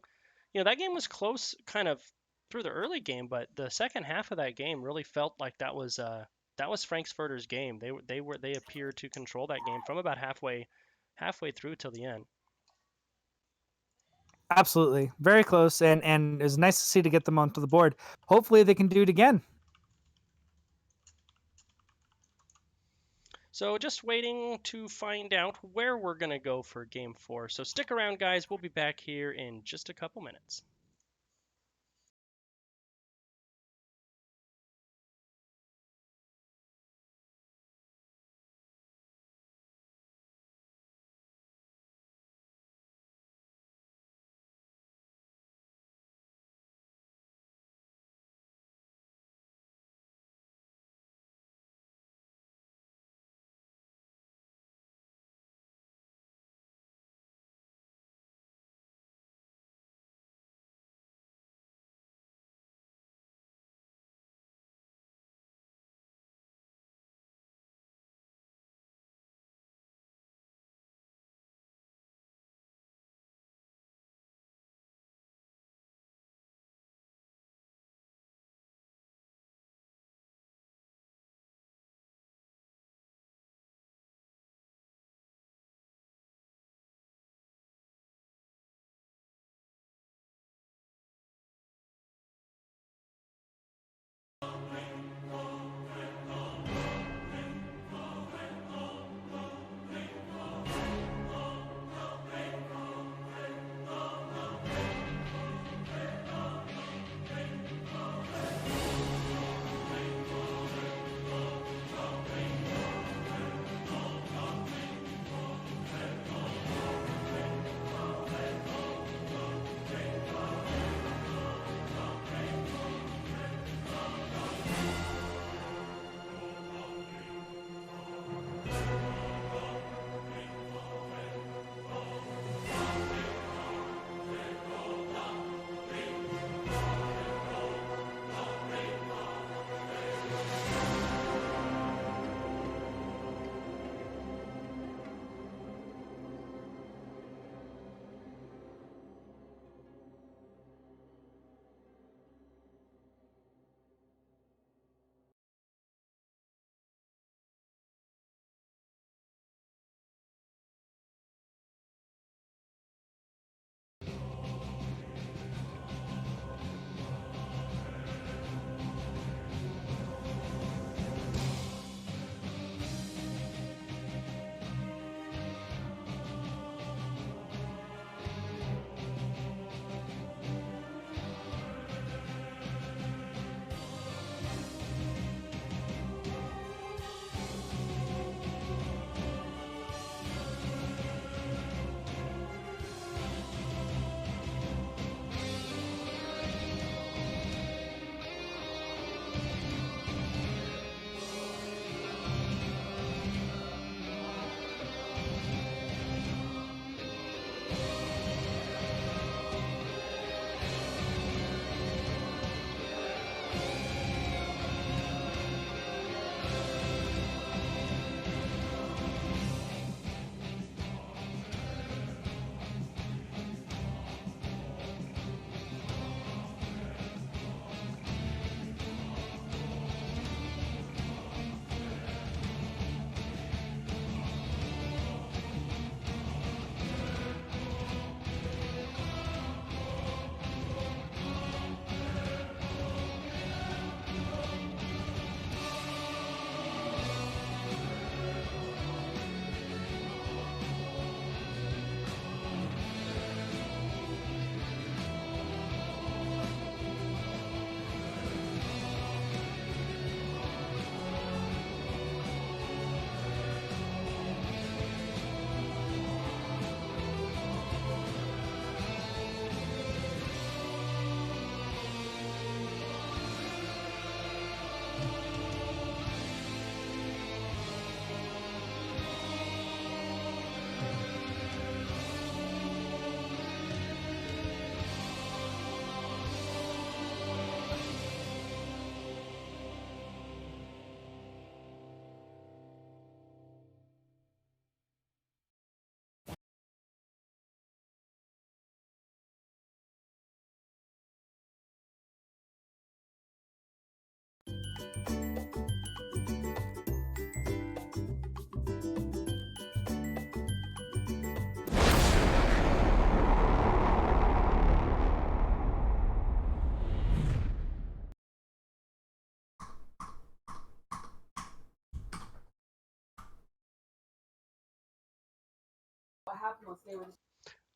That game was close, kind of through the early game, but the second half of that game really felt like that was Frankfurter's game. They appeared to control that game from about halfway through till the end. Absolutely. Very close, and it was nice to see to get them onto the board. Hopefully they can do it again. So just waiting to find out where we're going to go for game 4. So stick around, guys. We'll be back here in just a couple minutes.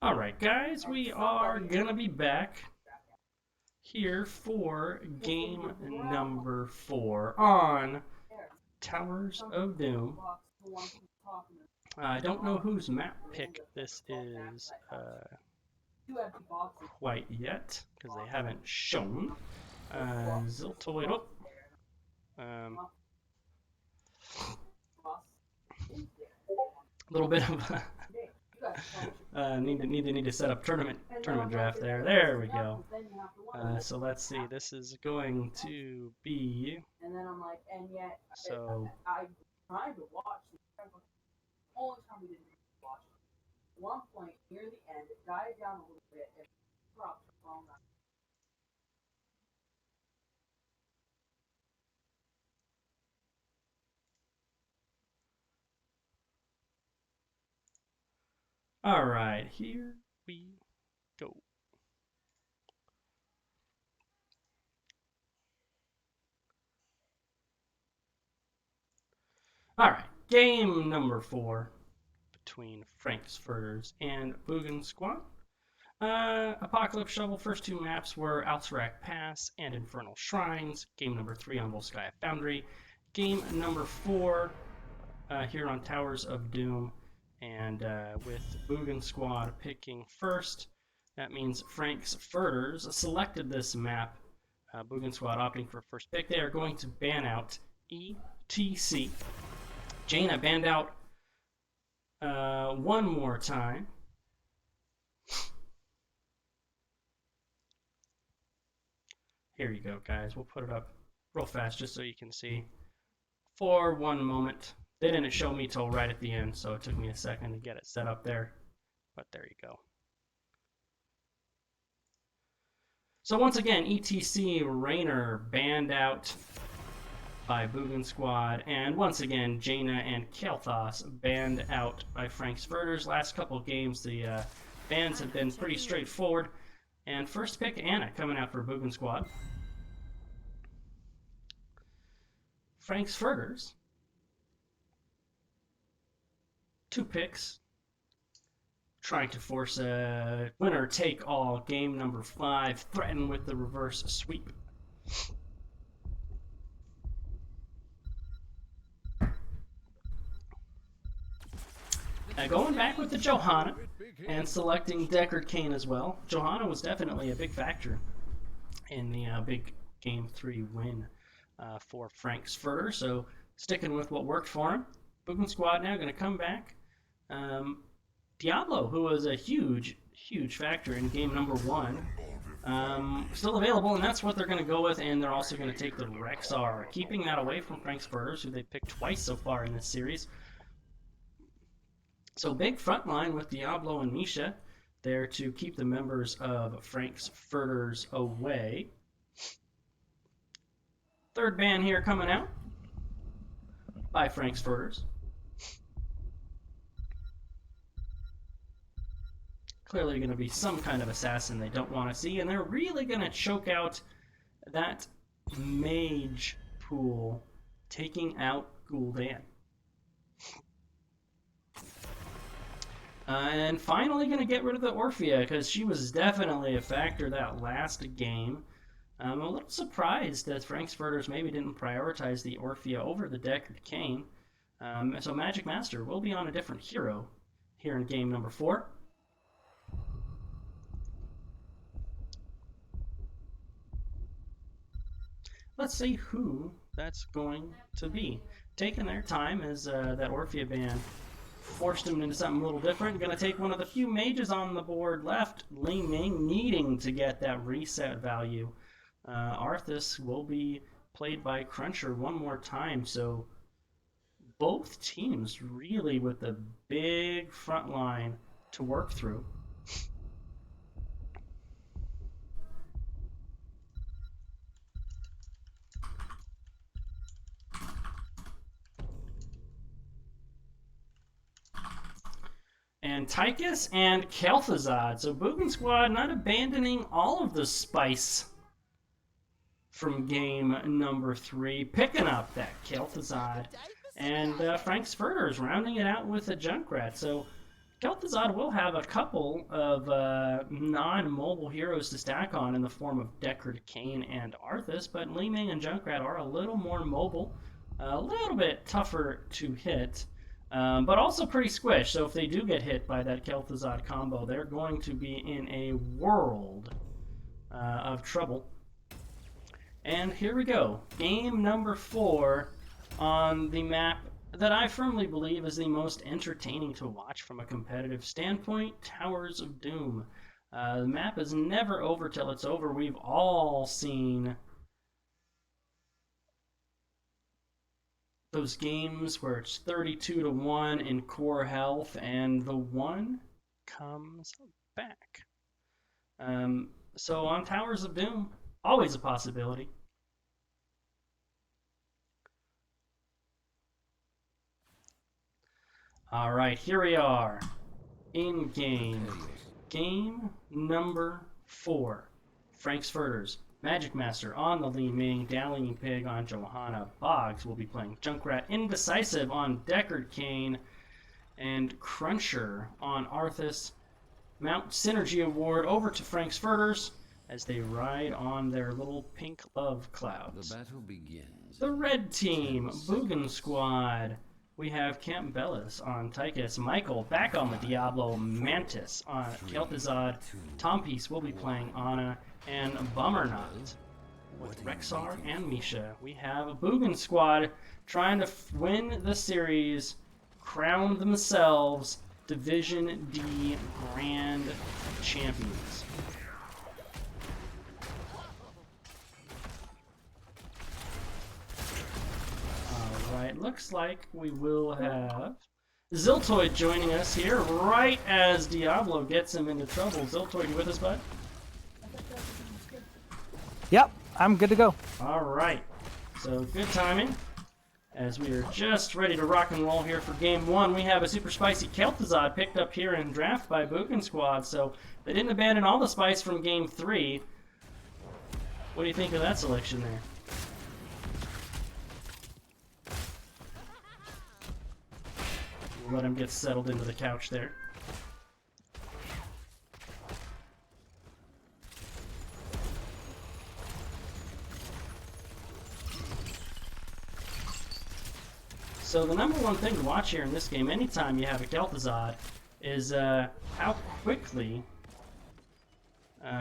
All right, guys, we are gonna be back here for game number 4 on Towers of Doom. I don't know whose map pick this is quite yet, because they haven't shown. Ziltoid. A little bit of need to set up tournament draft there. There we go. So let's see. This is going to be so. All right, here we go. All right, game number 4 between Frank's Furters and Boogan Squad. Apocalypse Shovel, first 2 maps were Alterac Pass and Infernal Shrines. Game number 3 on Volskaya Foundry. Game number 4 here on Towers of Doom. And with Boogan Squad picking first, that means Frank's Furters selected this map. Boogan Squad opting for first pick. They are going to ban out ETC. Jaina banned out one more time. Here you go, guys. We'll put it up real fast just so you can see. For one moment. They didn't show me till right at the end, so it took me a second to get it set up there. But there you go. So once again, ETC Rainer banned out by Boogan Squad, and once again, Jaina and Kelthos banned out by Frank's Furters. Last couple of games, the bans have been pretty straightforward. And first pick, Anna, coming out for Boogan Squad. Frank's Furters. 2 picks, trying to force a winner-take-all. Game number 5, threaten with the reverse sweep. Going back with the Johanna and selecting Deckard Cain as well. Johanna was definitely a big factor in the big Game 3 win for Frank's Furter, so sticking with what worked for him. Boogan Squad now going to come back. Diablo, who was a huge factor in game number 1, still available, and that's what they're going to go with, and they're also going to take the Rexar, keeping that away from Frank's Furters, who they picked twice so far in this series. So big front line with Diablo and Misha there to keep the members of Frank's Furters away. Third ban here coming out by Frank's Furters. Clearly going to be some kind of assassin they don't want to see, and they're really going to choke out that mage pool, taking out Gul'dan. And finally going to get rid of the Orphea, because she was definitely a factor that last game. I'm a little surprised that Frank's Furters maybe didn't prioritize the Orphea over the Deckard Cain. So Magic Master will be on a different hero here in game number 4. Let's see who that's going to be. Taking their time as that Orphea ban forced him into something a little different. Going to take one of the few mages on the board left, Ling Ming, needing to get that reset value. Arthas will be played by Cruncher one more time, so both teams really with a big front line to work through. And Tychus and Kel'Thuzad. So Boogan Squad not abandoning all of the spice from game number 3, picking up that Kel'Thuzad. And Frank's Furters rounding it out with a Junkrat. So Kel'Thuzad will have a couple of non-mobile heroes to stack on in the form of Deckard, Cain, and Arthas, but Li Ming and Junkrat are a little more mobile, a little bit tougher to hit, but also pretty squished. So if they do get hit by that Kel'Thuzad combo, they're going to be in a world of trouble. And here we go. Game number 4 on the map that I firmly believe is the most entertaining to watch from a competitive standpoint, Towers of Doom. The map is never over till it's over. We've all seen those games where it's 32-1 in core health and the one comes back. So on Towers of Doom, always a possibility. All right, here we are in game. Game number 4. Frank's Furters. Magic Master on the Li Ming. Dallying Pig on Johanna. Boggs will be playing Junkrat. Indecisive on Deckard Cain. And Cruncher on Arthas. Mount Synergy Award over to Frank's Furters as they ride on their little pink love clouds. The battle begins. The red team, Boogan Squad. We have Camp Bellis on Tychus, Michael back on the Diablo, Mantis on Kel'Thuzad, Tompiece will be playing Ana, and Bummernot with Rexar and Misha. We have a Boogan Squad trying to win the series, crown themselves Division D Grand Champions. Alright, looks like we will have Ziltoid joining us here right as Diablo gets him into trouble. Ziltoid, you with us, bud? Yep, I'm good to go. Alright, so good timing. As we are just ready to rock and roll here for game 1, we have a super spicy Kel'Thuzad picked up here in draft by Boogan Squad, so they didn't abandon all the spice from game 3. What do you think of that selection there? We'll let him get settled into the couch there. So the number one thing to watch here in this game, anytime you have a Kel'Thuzad, is how quickly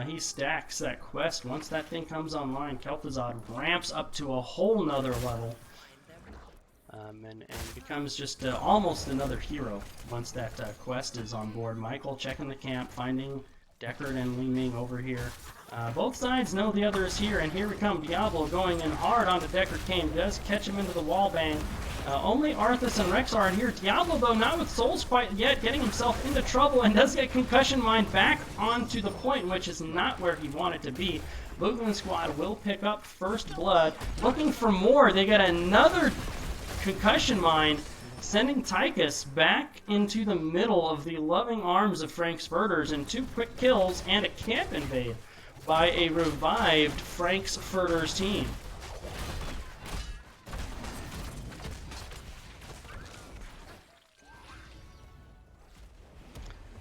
he stacks that quest. Once that thing comes online, Kel'Thuzad ramps up to a whole nother level. And becomes just almost another hero once that quest is on board. Michael checking the camp, finding Deckard and Li Ming over here. Both sides know the other is here, and here we come. Diablo going in hard onto Deckard Cain. Does catch him into the wall bang. Only Arthas and Rexar are here. Diablo, though, not with souls quite yet, getting himself into trouble and does get Concussion Mine back onto the point, which is not where he wanted to be. Boogan Squad will pick up first blood. Looking for more. They get another Concussion Mine, sending Tychus back into the middle of the loving arms of Frank's Furters, and 2 quick kills and a camp invade by a revived Frank's Furters team.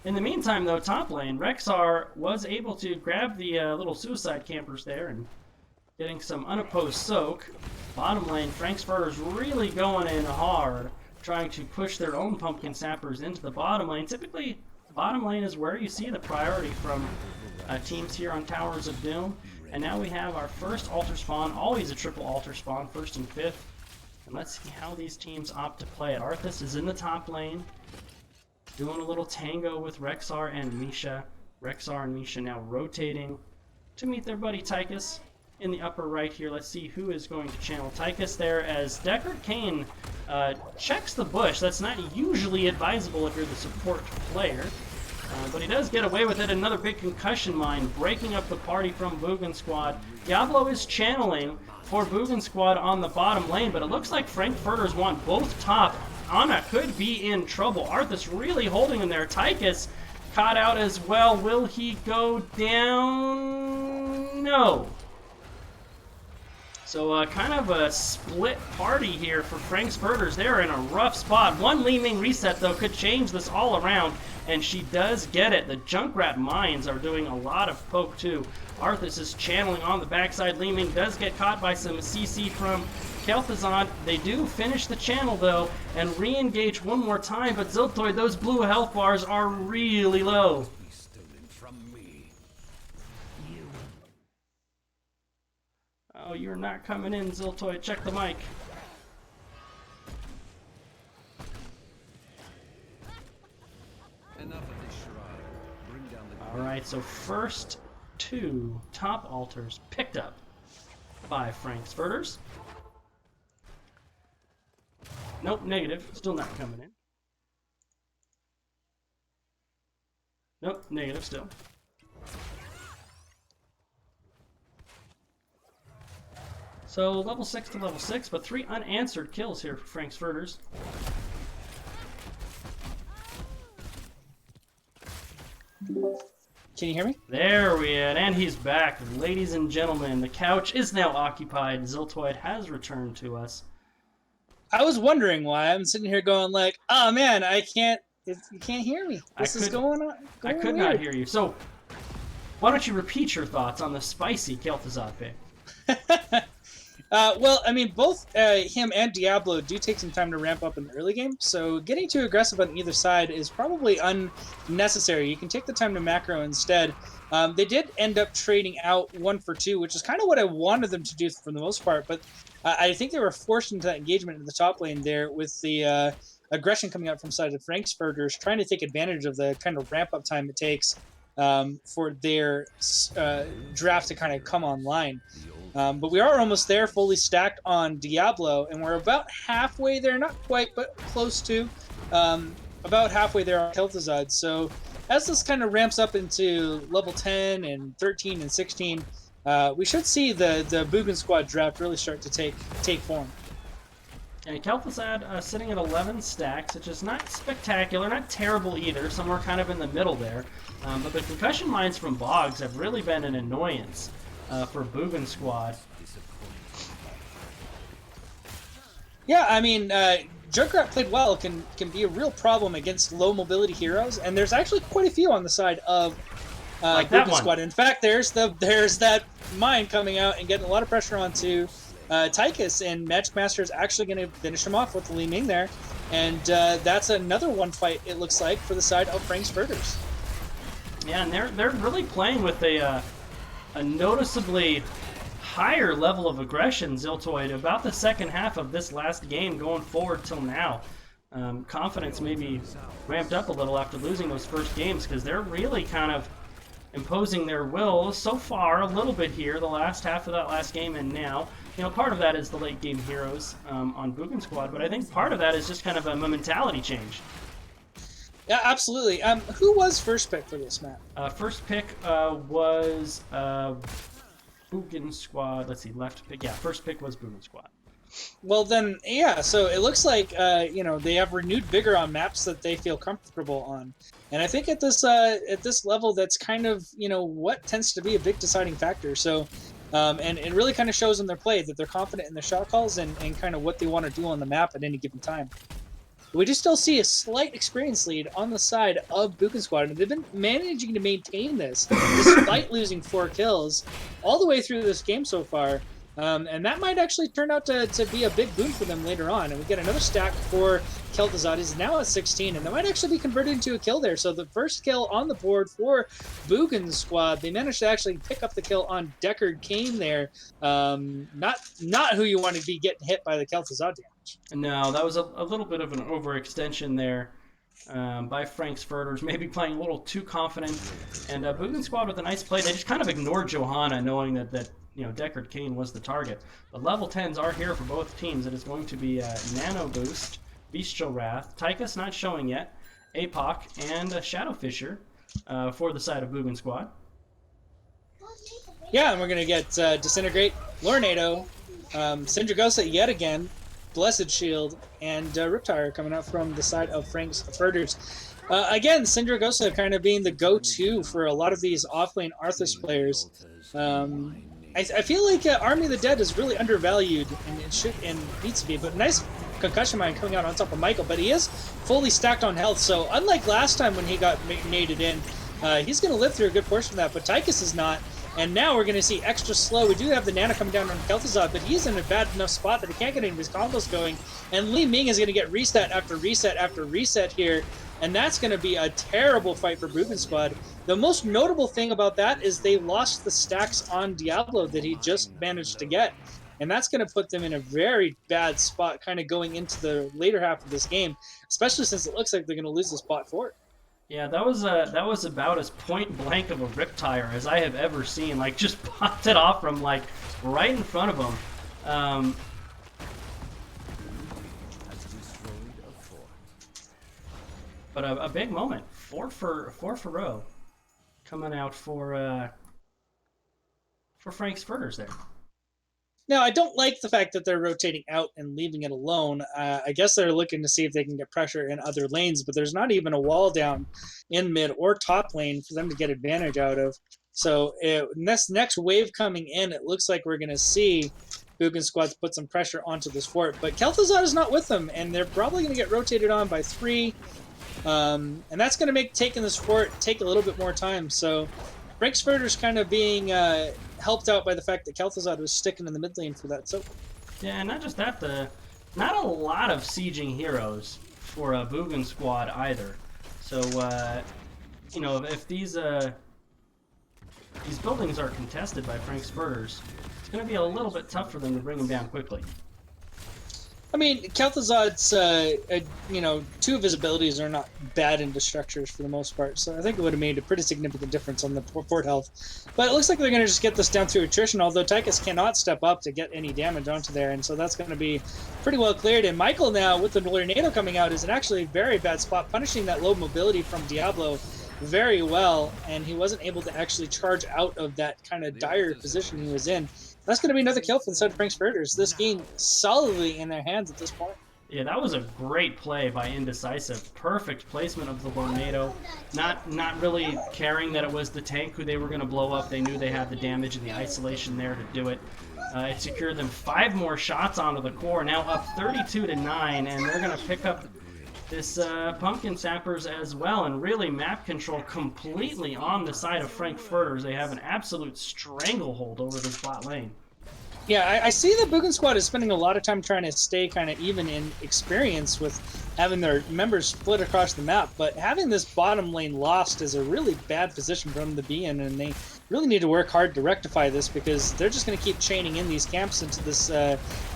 In the meantime, though, top lane, Rexar was able to grab the little suicide campers there and getting some unopposed soak. Bottom lane, Frank's Furters really going in hard, trying to push their own pumpkin sappers into the bottom lane. Typically, the bottom lane is where you see the priority from teams here on Towers of Doom. And now we have our first altar spawn, always a triple altar spawn, 1st and 5th. And let's see how these teams opt to play it. Arthas is in the top lane, doing a little tango with Rexar and Misha. Rexar and Misha now rotating to meet their buddy Tychus in the upper right here. Let's see who is going to channel Tychus there as Deckard Cain checks the bush. That's not usually advisable if you're the support player, but he does get away with it. Another big Concussion Mine breaking up the party from Boogan Squad. Diablo is channeling for Boogan Squad on the bottom lane, but it looks like Frank Furters want both top. Ana could be in trouble. Arthas really holding him there. Tychus caught out as well. Will he go down? No. So kind of a split party here for Frank's Furters. They're in a rough spot. One Li Ming reset, though, could change this all around. and she does get it. The Junkrat mines are doing a lot of poke too. Arthas is channeling on the backside. Li Ming does get caught by some CC from Kel'Thuzad. They do finish the channel though and re-engage one more time, but Ziltoid, those blue health bars are really low. Oh, you're not coming in, Ziltoid. Check the mic. Alright, so first 2 top altars picked up by Frank's Furters. Nope, negative. Still not coming in. Nope, negative still. So level 6 to level 6, but 3 unanswered kills here for Frank's Furters. Can you hear me? There we are, and he's back. Ladies and gentlemen, the couch is now occupied. Ziltoid has returned to us. I was wondering why. I'm sitting here going like, oh man, you can't hear me. This is going on. I could not hear you. So, why don't you repeat your thoughts on the spicy Kel'Thuzad pick? Well, I mean, both him and Diablo do take some time to ramp up in the early game, so getting too aggressive on either side is probably unnecessary. You can take the time to macro instead. They did end up trading out 1 for 2, which is kind of what I wanted them to do for the most part, but I think they were forced into that engagement in the top lane there with the aggression coming out from side of Frank's Furters, trying to take advantage of the kind of ramp-up time it takes for their draft to kind of come online. But we are almost there, fully stacked on Diablo, and we're about halfway there, not quite, but close to, about halfway there on Kel'Thuzad. So as this kind of ramps up into level 10 and 13 and 16, we should see the Boogan squad draft really start to take form. And Kel'Thuzad sitting at 11 stacks, which is not spectacular, not terrible either, somewhere kind of in the middle there. But the concussion mines from Boggs have really been an annoyance for Boogan squad. Yeah, I mean, Junkrat played well can be a real problem against low mobility heroes, and there's actually quite a few on the side of like that Boogan one. squad. In fact, there's that mine coming out and getting a lot of pressure onto Tychus, and Magic Master is actually going to finish him off with the Li Ming there, and that's another one fight it looks like for the side of Frank's Furters. Yeah, and they're really playing with a noticeably higher level of aggression, Ziltoid, about the second half of this last game going forward till now. Confidence maybe ramped up a little after losing those first games because they're really kind of imposing their will so far a little bit here, the last half of that last game and now. You know, part of that is the late game heroes on Boogan squad, but I think part of that is just kind of a mentality change. Yeah, absolutely. Who was first pick for this map? First pick was Boogan squad. Let's see, left pick. Yeah, first pick was Boogan squad. Well then, yeah, so it looks like, they have renewed vigor on maps that they feel comfortable on. And I think at this level, that's kind of, what tends to be a big deciding factor. So, and it really kind of shows in their play that they're confident in their shot calls and kind of what they want to do on the map at any given time. We do still see a slight experience lead on the side of Boogan squad, and they've been managing to maintain this despite losing 4 kills all the way through this game so far. And that might actually turn out to be a big boon for them later on. And we get another stack for Kel'Thuzad. He's now at 16, and that might actually be converted into a kill there. So the first kill on the board for Boogan squad. They managed to actually pick up the kill on Deckard Cain there. Not who you want to be getting hit by the Kel'Thuzad damage. No, that was a little bit of an overextension there by Frank's Furters, maybe playing a little too confident. And Boogan squad with a nice play. They just kind of ignored Johanna, knowing that Deckard Cain was the target. The level 10s are here for both teams. It is going to be Nano Boost, Bestial Wrath, Tychus not showing yet, APOC, and Shadow Fisher for the side of Boogan squad. Yeah, and we're going to get Disintegrate, Lornado, Syndragosa yet again, Blessed Shield, and Riptire coming out from the side of Frank's Furters. Again, Syndragosa kind of being the go-to for a lot of these offlane Arthas players. I feel like Army of the Dead is really undervalued and it should and needs to be, but nice concussion mine coming out on top of Michael, but he is fully stacked on health, so unlike last time when he got mated in, he's going to live through a good portion of that, but Tychus is not, and now we're going to see extra slow. We do have the Nana coming down on Kel'Thuzad, but he's in a bad enough spot that he can't get any of his combos going, and Li Ming is going to get reset after reset after reset here, and that's going to be a terrible fight for Boogan Squad. The most notable thing about that is they lost the stacks on Diablo that he just managed to get. And that's going to put them in a very bad spot kind of going into the later half of this game, especially since it looks like they're going to lose this bot fort. Yeah, that was about as point blank of a riptire as I have ever seen. Like, just popped it off from, like, right in front of him. But a big moment. Four for row. Coming out for Frank's Furters there. Now, I don't like the fact that they're rotating out and leaving it alone. I guess they're looking to see if they can get pressure in other lanes, but there's not even a wall down in mid or top lane for them to get advantage out of. So this next wave coming in, it looks like we're going to see Boogan Squad put some pressure onto this fort. But Kel'Thuzad is not with them, and they're probably going to get rotated on by 3. And that's going to make taking this fort take a little bit more time. So Frank's Furters kind of being helped out by the fact that Kel'Thuzad was sticking in the mid lane for that. So yeah, and not just that, not a lot of sieging heroes for a Boogan Squad either. So you know, if these buildings are contested by Frank's Furters, it's going to be a little bit tough for them to bring them down quickly. I mean, Kel'Thuzad's, you know, 2 of his abilities are not bad into structures for the most part, so I think it would have made a pretty significant difference on the fort health. But it looks like they're going to just get this down through attrition, although Tychus cannot step up to get any damage onto there, and so that's going to be pretty well cleared. And Michael now, with the tornado coming out, is in actually a very bad spot, punishing that low mobility from Diablo very well, and he wasn't able to actually charge out of that kind of dire position he was in. That's going to be another kill for the side of Frank's Furters. This game solidly in their hands at this point. Yeah, that was a great play by Indecisive. Perfect placement of the tornado. Not really caring that it was the tank who they were going to blow up. They knew they had the damage and the isolation there to do it. It secured them 5 more shots onto the core, now up 32-9, and they're going to pick up this Pumpkin Sappers as well, and really map control completely on the side of Frank Furters. They have an absolute stranglehold over this bot lane. Yeah, I see that Boogan Squad is spending a lot of time trying to stay kind of even in experience with having their members split across the map, but having this bottom lane lost is a really bad position for them to be in, and they really need to work hard to rectify this because they're just going to keep chaining in these camps into this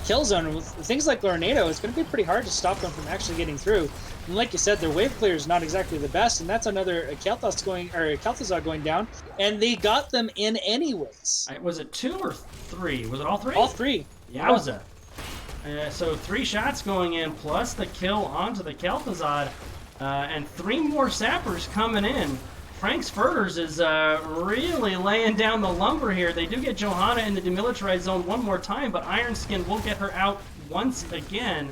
kill zone. With things like Tornado, it's going to be pretty hard to stop them from actually getting through. And like you said, their wave clear is not exactly the best, and that's another Kel'Thuzad going down, and they got them in anyways. Was it 2 or 3? Was it all 3? All 3. Yowza. So 3 shots going in, plus the kill onto the Kel'Thuzad, and 3 more sappers coming in. Frank's Furters is really laying down the lumber here. They do get Johanna in the demilitarized zone one more time, but Ironskin will get her out once again.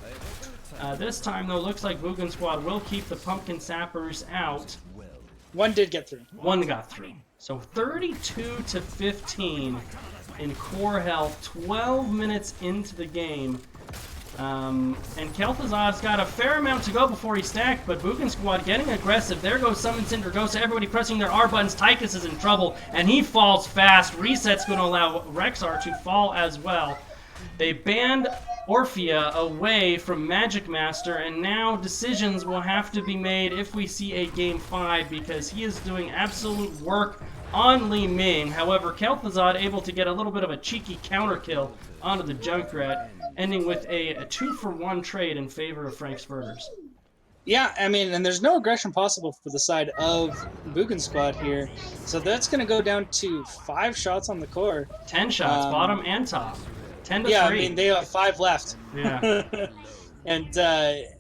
This time, though, looks like Boogan Squad will keep the Pumpkin Sappers out. 1 did get through. 1 got through. So 32-15 in core health, 12 minutes into the game. And Kel'Thuzad's got a fair amount to go before he stacked, but Boogan Squad getting aggressive. There goes Summon Cinder Ghost. Everybody pressing their R buttons. Tychus is in trouble, and he falls fast. Reset's going to allow Rexar to fall as well. They banned Orphea away from Magic Master, and now decisions will have to be made if we see a Game 5, because he is doing absolute work on Li Ming. However, Kel'Thuzad able to get a little bit of a cheeky counter kill onto the Junkrat, ending with a 2-for-1 trade in favor of Frank's Furters. Yeah, I mean, and there's no aggression possible for the side of Boogan Squad here. So that's going to go down to 5 shots on the core. 10 shots, bottom and top. 10 to 3. Yeah, I mean, they have 5 left. Yeah. And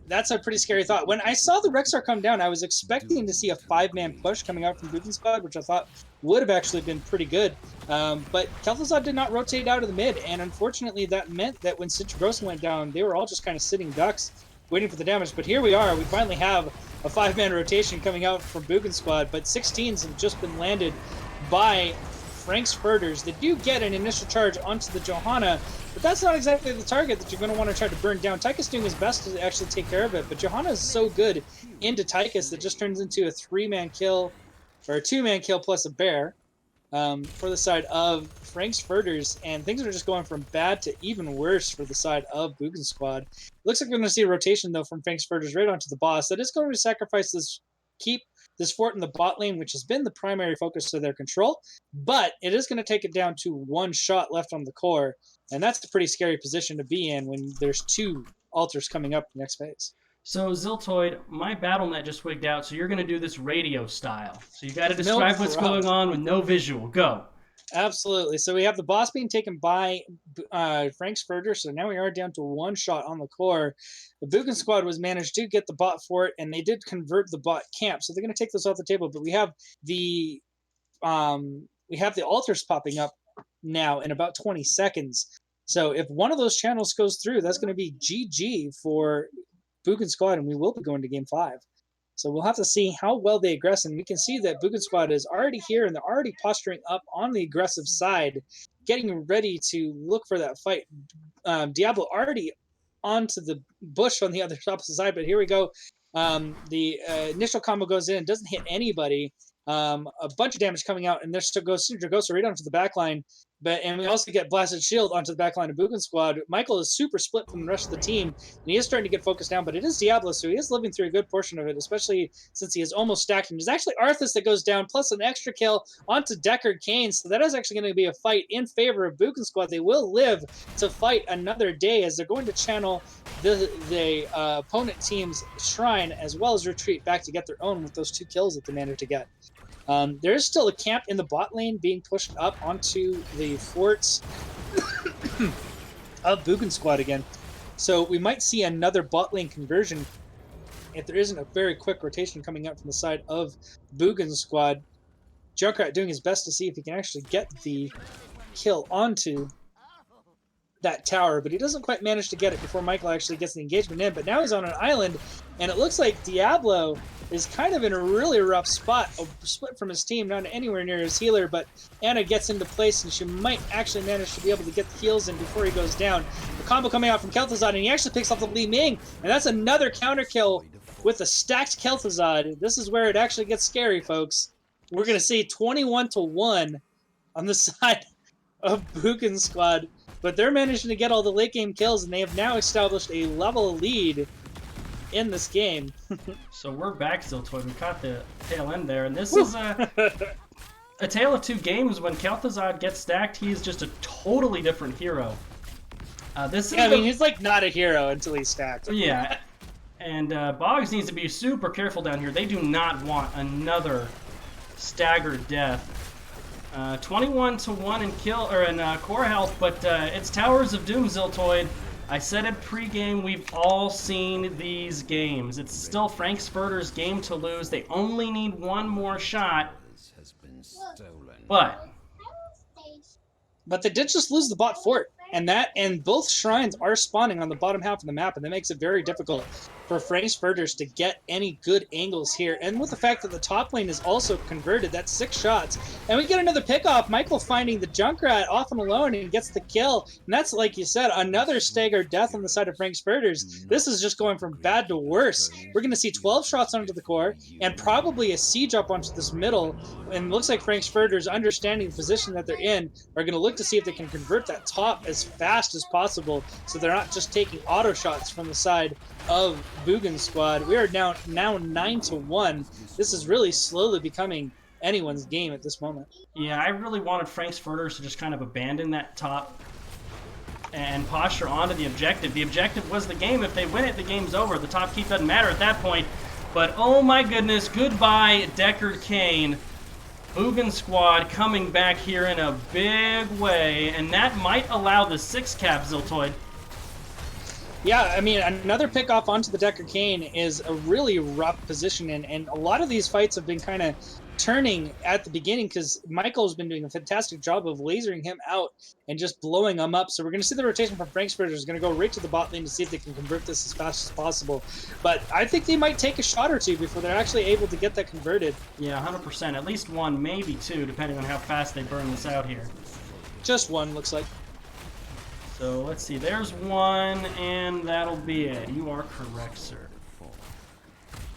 that's a pretty scary thought. When I saw the Rexar come down, I was expecting to see a 5-man push coming out from Boogan Squad, which I thought would have actually been pretty good. But Kel'Thuzad did not rotate out of the mid, and unfortunately that meant that when Citragrosa went down, they were all just kind of sitting ducks, waiting for the damage. But here we are. We finally have a 5-man rotation coming out from Boogan Squad, but 16s have just been landed by Frank's Furters. They do get an initial charge onto the Johanna, but that's not exactly the target that you're going to want to try to burn down. Tychus doing his best to actually take care of it, but Johanna is so good into Tychus that just turns into a 3-man kill, or a 2-man kill plus a bear. For the side of Frank's Furters, and things are just going from bad to even worse for the side of Boogan Squad. Looks like we're going to see a rotation, though, from Frank's Furters right onto the boss. That is going to sacrifice this, keep this fort in the bot lane, which has been the primary focus of their control, but it is going to take it down to 1 shot left on the core, and that's a pretty scary position to be in when there's 2 altars coming up next phase. So, Ziltoid, my BattleNet just wigged out, so you're going to do this radio style. So you got to describe what's going on with no visual. Go. Absolutely. So we have the boss being taken by Frank's Furter, so now we are down to 1 shot on the core. The Boogan Squad was managed to get the bot fort, and they did convert the bot camp, so they're going to take this off the table, but we have the altars popping up now in about 20 seconds. So if one of those channels goes through, that's going to be GG for Boogan Squad, and we will be going to game 5. So we'll have to see how well they aggress, and we can see that Boogan Squad is already here, and they're already posturing up on the aggressive side, getting ready to look for that fight. Diablo already onto the bush on the other opposite side, but here we go. The initial combo goes in, doesn't hit anybody. A bunch of damage coming out, and there still goes Dragosa right onto the back line. And we also get Blasted Shield onto the back line of Boogan Squad. Michael is super split from the rest of the team, and he is starting to get focused down, but it is Diablo, so he is living through a good portion of it, especially since he is almost stacked. And there's actually Arthas that goes down, plus an extra kill onto Deckard Cain, so that is actually going to be a fight in favor of Boogan Squad. They will live to fight another day as they're going to channel the opponent team's shrine, as well as retreat back to get their own with those 2 kills that they managed to get. There is still a camp in the bot lane being pushed up onto the forts of Boogan Squad again. So we might see another bot lane conversion if there isn't a very quick rotation coming out from the side of Boogan Squad. Junkrat doing his best to see if he can actually get the kill onto that tower, but he doesn't quite manage to get it before Michael actually gets the engagement in. But now he's on an island, and it looks like Diablo is kind of in a really rough spot, split from his team, not anywhere near his healer, but Anna gets into place, and she might actually manage to be able to get the heals in before he goes down. The combo coming out from Kel'Thuzad, and he actually picks off the Li Ming, and that's another counter kill with a stacked Kel'Thuzad. This is where it actually gets scary, folks. We're going to see 21-1 on the side of Boogan Squad, but they're managing to get all the late game kills, and they have now established a level lead in this game. So we're back, Ziltoid. We caught the tail end there, and this is a tale of 2 games. When Kel'Thuzad gets stacked, he is just a totally different hero. I mean, he's like not a hero until he's stacked. Yeah, and Boggs needs to be super careful down here. They do not want another staggered death. 21-1 in kill or in core health, but it's Towers of Doom, Ziltoid. I said it pre-game, we've all seen these games. It's still Frank's Furter's game to lose. They only need 1 more shot. But they did just lose the bot fort, and both shrines are spawning on the bottom half of the map, and that makes it very difficult for Frank's Furters to get any good angles here. And with the fact that the top lane is also converted, that's 6 shots. And we get another pickoff. Michael finding the Junkrat off and alone and gets the kill. And that's, like you said, another staggered death on the side of Frank's Furters. This is just going from bad to worse. We're going to see 12 shots onto the core and probably a siege up onto this middle. And it looks like Frank's Furters, understanding the position that they're in, are going to look to see if they can convert that top as fast as possible so they're not just taking auto shots from the side of Boogan Squad. We are now 9-1. This is really slowly becoming anyone's game at this moment. Yeah, I really wanted Frank's Furters to just kind of abandon that top and posture onto the objective. The objective was the game. If they win it, the game's over. The top keep doesn't matter at that point. But oh my goodness, goodbye Deckard Cain. Boogan Squad coming back here in a big way, and that might allow the 6-cap, Ziltoid. Yeah, I mean, another pick off onto the Deckard Cain is a really rough position, and a lot of these fights have been kind of turning at the beginning because Michael's been doing a fantastic job of lasering him out and just blowing him up. So we're going to see the rotation from Frankfurters is going to go right to the bot lane to see if they can convert this as fast as possible. But I think they might take a shot or two before they're actually able to get that converted. Yeah, 100%. At least one, maybe two, depending on how fast they burn this out here. Just one, looks like. So let's see. There's one, and that'll be it. You are correct, sir.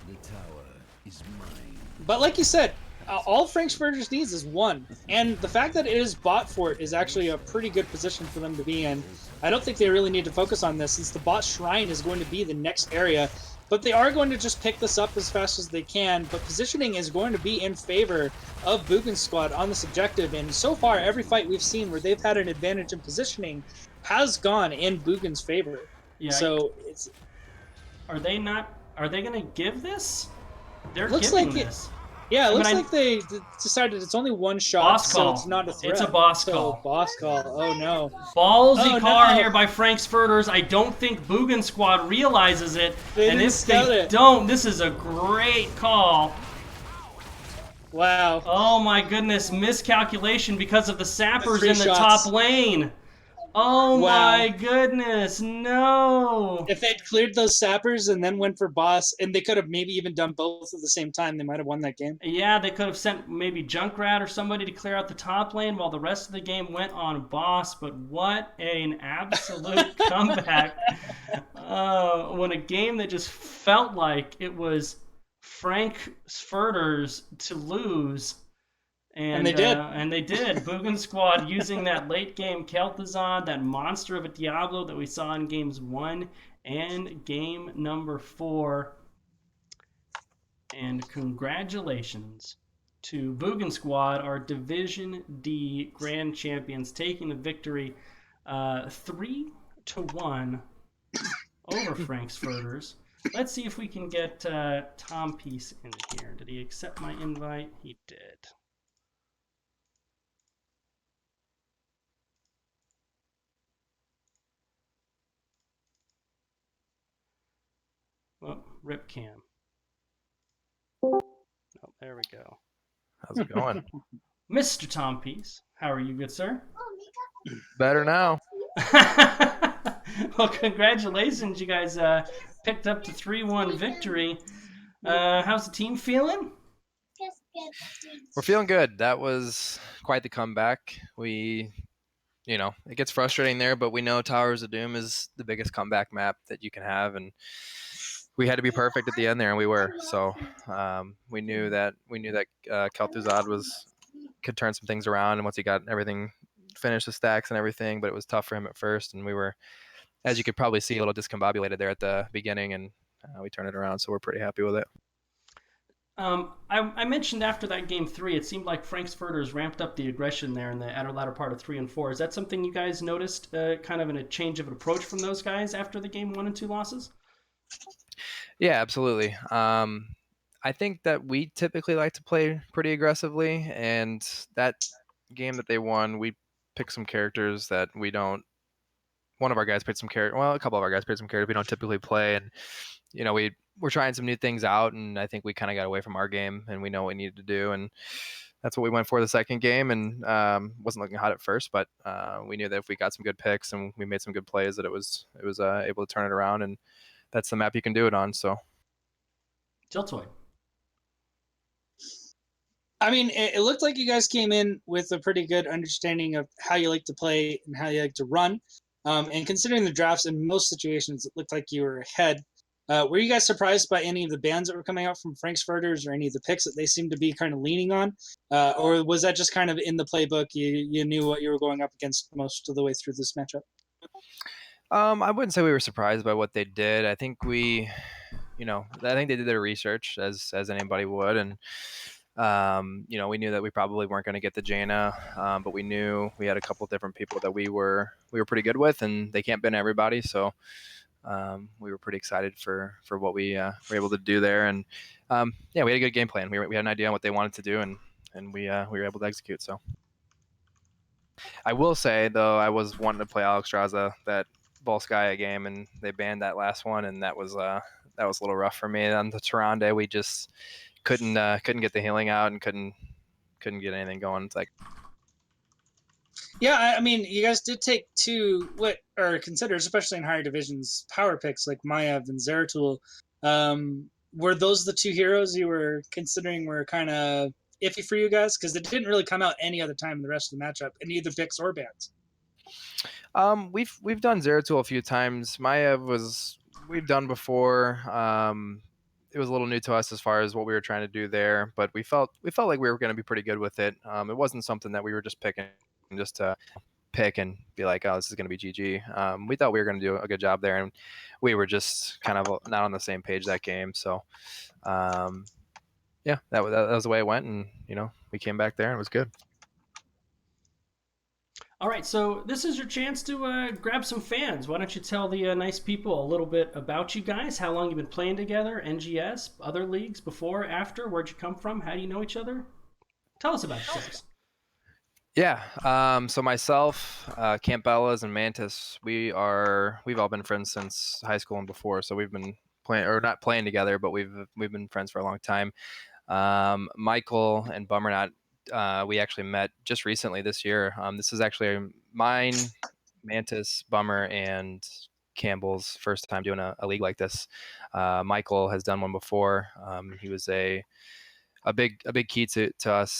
The tower is mine. But like you said, all Frankfurters needs is one. And the fact that it is bot fort is actually a pretty good position for them to be in. I don't think they really need to focus on this since the bot shrine is going to be the next area. But they are going to just pick this up as fast as they can. But positioning is going to be in favor of Boogan's squad on this objective. And so far, every fight we've seen where they've had an advantage in positioning has gone in Boogan's favor. Yeah. So it's... Are they going to give this? They're Looks giving like this. Yeah, it looks like they decided it's only one shot, Boss so call. it's not a threat. It's a boss So, call. boss call. Oh no. Ballsy Oh, car no. here by Frankfurters. I don't think Boogan squad realizes it. They and didn't if scout they it. don't, this is a great call. Wow. Oh my goodness, miscalculation because of the sappers Three in the shots. top lane. Oh Wow. my goodness, no. If they'd cleared those sappers and then went for boss, and they could have maybe even done both at the same time, they might have won that game. Yeah, they could have sent maybe Junkrat or somebody to clear out the top lane while the rest of the game went on boss, but what an absolute comeback. When a game that just felt like it was Frankfurters to lose. And they did. And they did. Boogan squad using that late game Kel'Thuzad, that monster of a Diablo that we saw in games 1 and game number 4. And congratulations to Boogan squad, our Division D grand champions, taking the victory 3-1 over Frankfurters. Let's see if we can get Tom Peace in here. Did he accept my invite? He did. Well, rip cam. Oh, there we go. How's it going? Mr. Tom Peace, how are you, good sir? Better now. Well, congratulations. You guys picked up the 3-1 victory. How's the team feeling? We're feeling good. That was quite the comeback. It gets frustrating there, but we know Towers of Doom is the biggest comeback map that you can have, and we had to be perfect at the end there, and we were. So we knew that Kel'Thuzad could turn some things around, and once he got everything finished, the stacks and everything, but it was tough for him at first, and we were, as you could probably see, a little discombobulated there at the beginning, and we turned it around, so we're pretty happy with it. I mentioned after that game 3, it seemed like Frankfurters ramped up the aggression there in the latter part of 3 and 4. Is that something you guys noticed, kind of in a change of approach from those guys after the game 1 and 2 losses? Yeah, absolutely. I think that we typically like to play pretty aggressively, and that game that they won, we picked some characters that we don't. One of our guys picked some characters. Well, a couple of our guys picked some characters we don't typically play, and we're trying some new things out, and I think we kind of got away from our game, and we know what we needed to do, and that's what we went for the second game, and wasn't looking hot at first, but we knew that if we got some good picks and we made some good plays, that it was able to turn it around, and that's the map you can do it on. So, Tiltoid. I mean, it looked like you guys came in with a pretty good understanding of how you like to play and how you like to run. And considering the drafts, in most situations, it looked like you were ahead. Were you guys surprised by any of the bans that were coming out from Frankfurters or any of the picks that they seemed to be kind of leaning on? Or was that just kind of in the playbook? You knew what you were going up against most of the way through this matchup? I wouldn't say we were surprised by what they did. I think I think they did their research as anybody would, and we knew that we probably weren't going to get the Jaina, but we knew we had a couple different people that we were pretty good with, and they can't ban everybody, so we were pretty excited for what we were able to do there, and we had a good game plan. We had an idea on what they wanted to do, and we were able to execute. So I will say though, I was wanting to play Alexstrasza that Volskaya game, and they banned that last one, and that was a little rough for me. On the Tyrande, we just couldn't get the healing out and couldn't get anything going. It's like, Yeah, I mean, you guys did take two what are considered, especially in higher divisions, power picks like Maiev and Zeratul. Were those the two heroes you were considering were kind of iffy for you guys? Because it didn't really come out any other time in the rest of the matchup in either picks or bans. we've done Zeratul a few times. We've done before. It was a little new to us as far as what we were trying to do there, but we felt like we were going to be pretty good with it. It wasn't something that we were just picking just to pick and be like, oh, this is going to be GG. We thought we were going to do a good job there, and we were just kind of not on the same page that game. So, yeah, that was the way it went, and we came back there and it was good. All right, so this is your chance to grab some fans. Why don't you tell the nice people a little bit about you guys, how long you've been playing together, NGS, other leagues, before, after, where'd you come from, how do you know each other? Tell us about yourselves. Yeah. So myself, Campbellas, and Mantis, we've all been friends since high school and before. So we've been playing, or not playing together, but we've been friends for a long time. Michael and Bummernot, we actually met just recently this year. This is actually mine, Mantis, Bummer, and Campbell's first time doing a league like this. Michael has done one before. He was a big key to us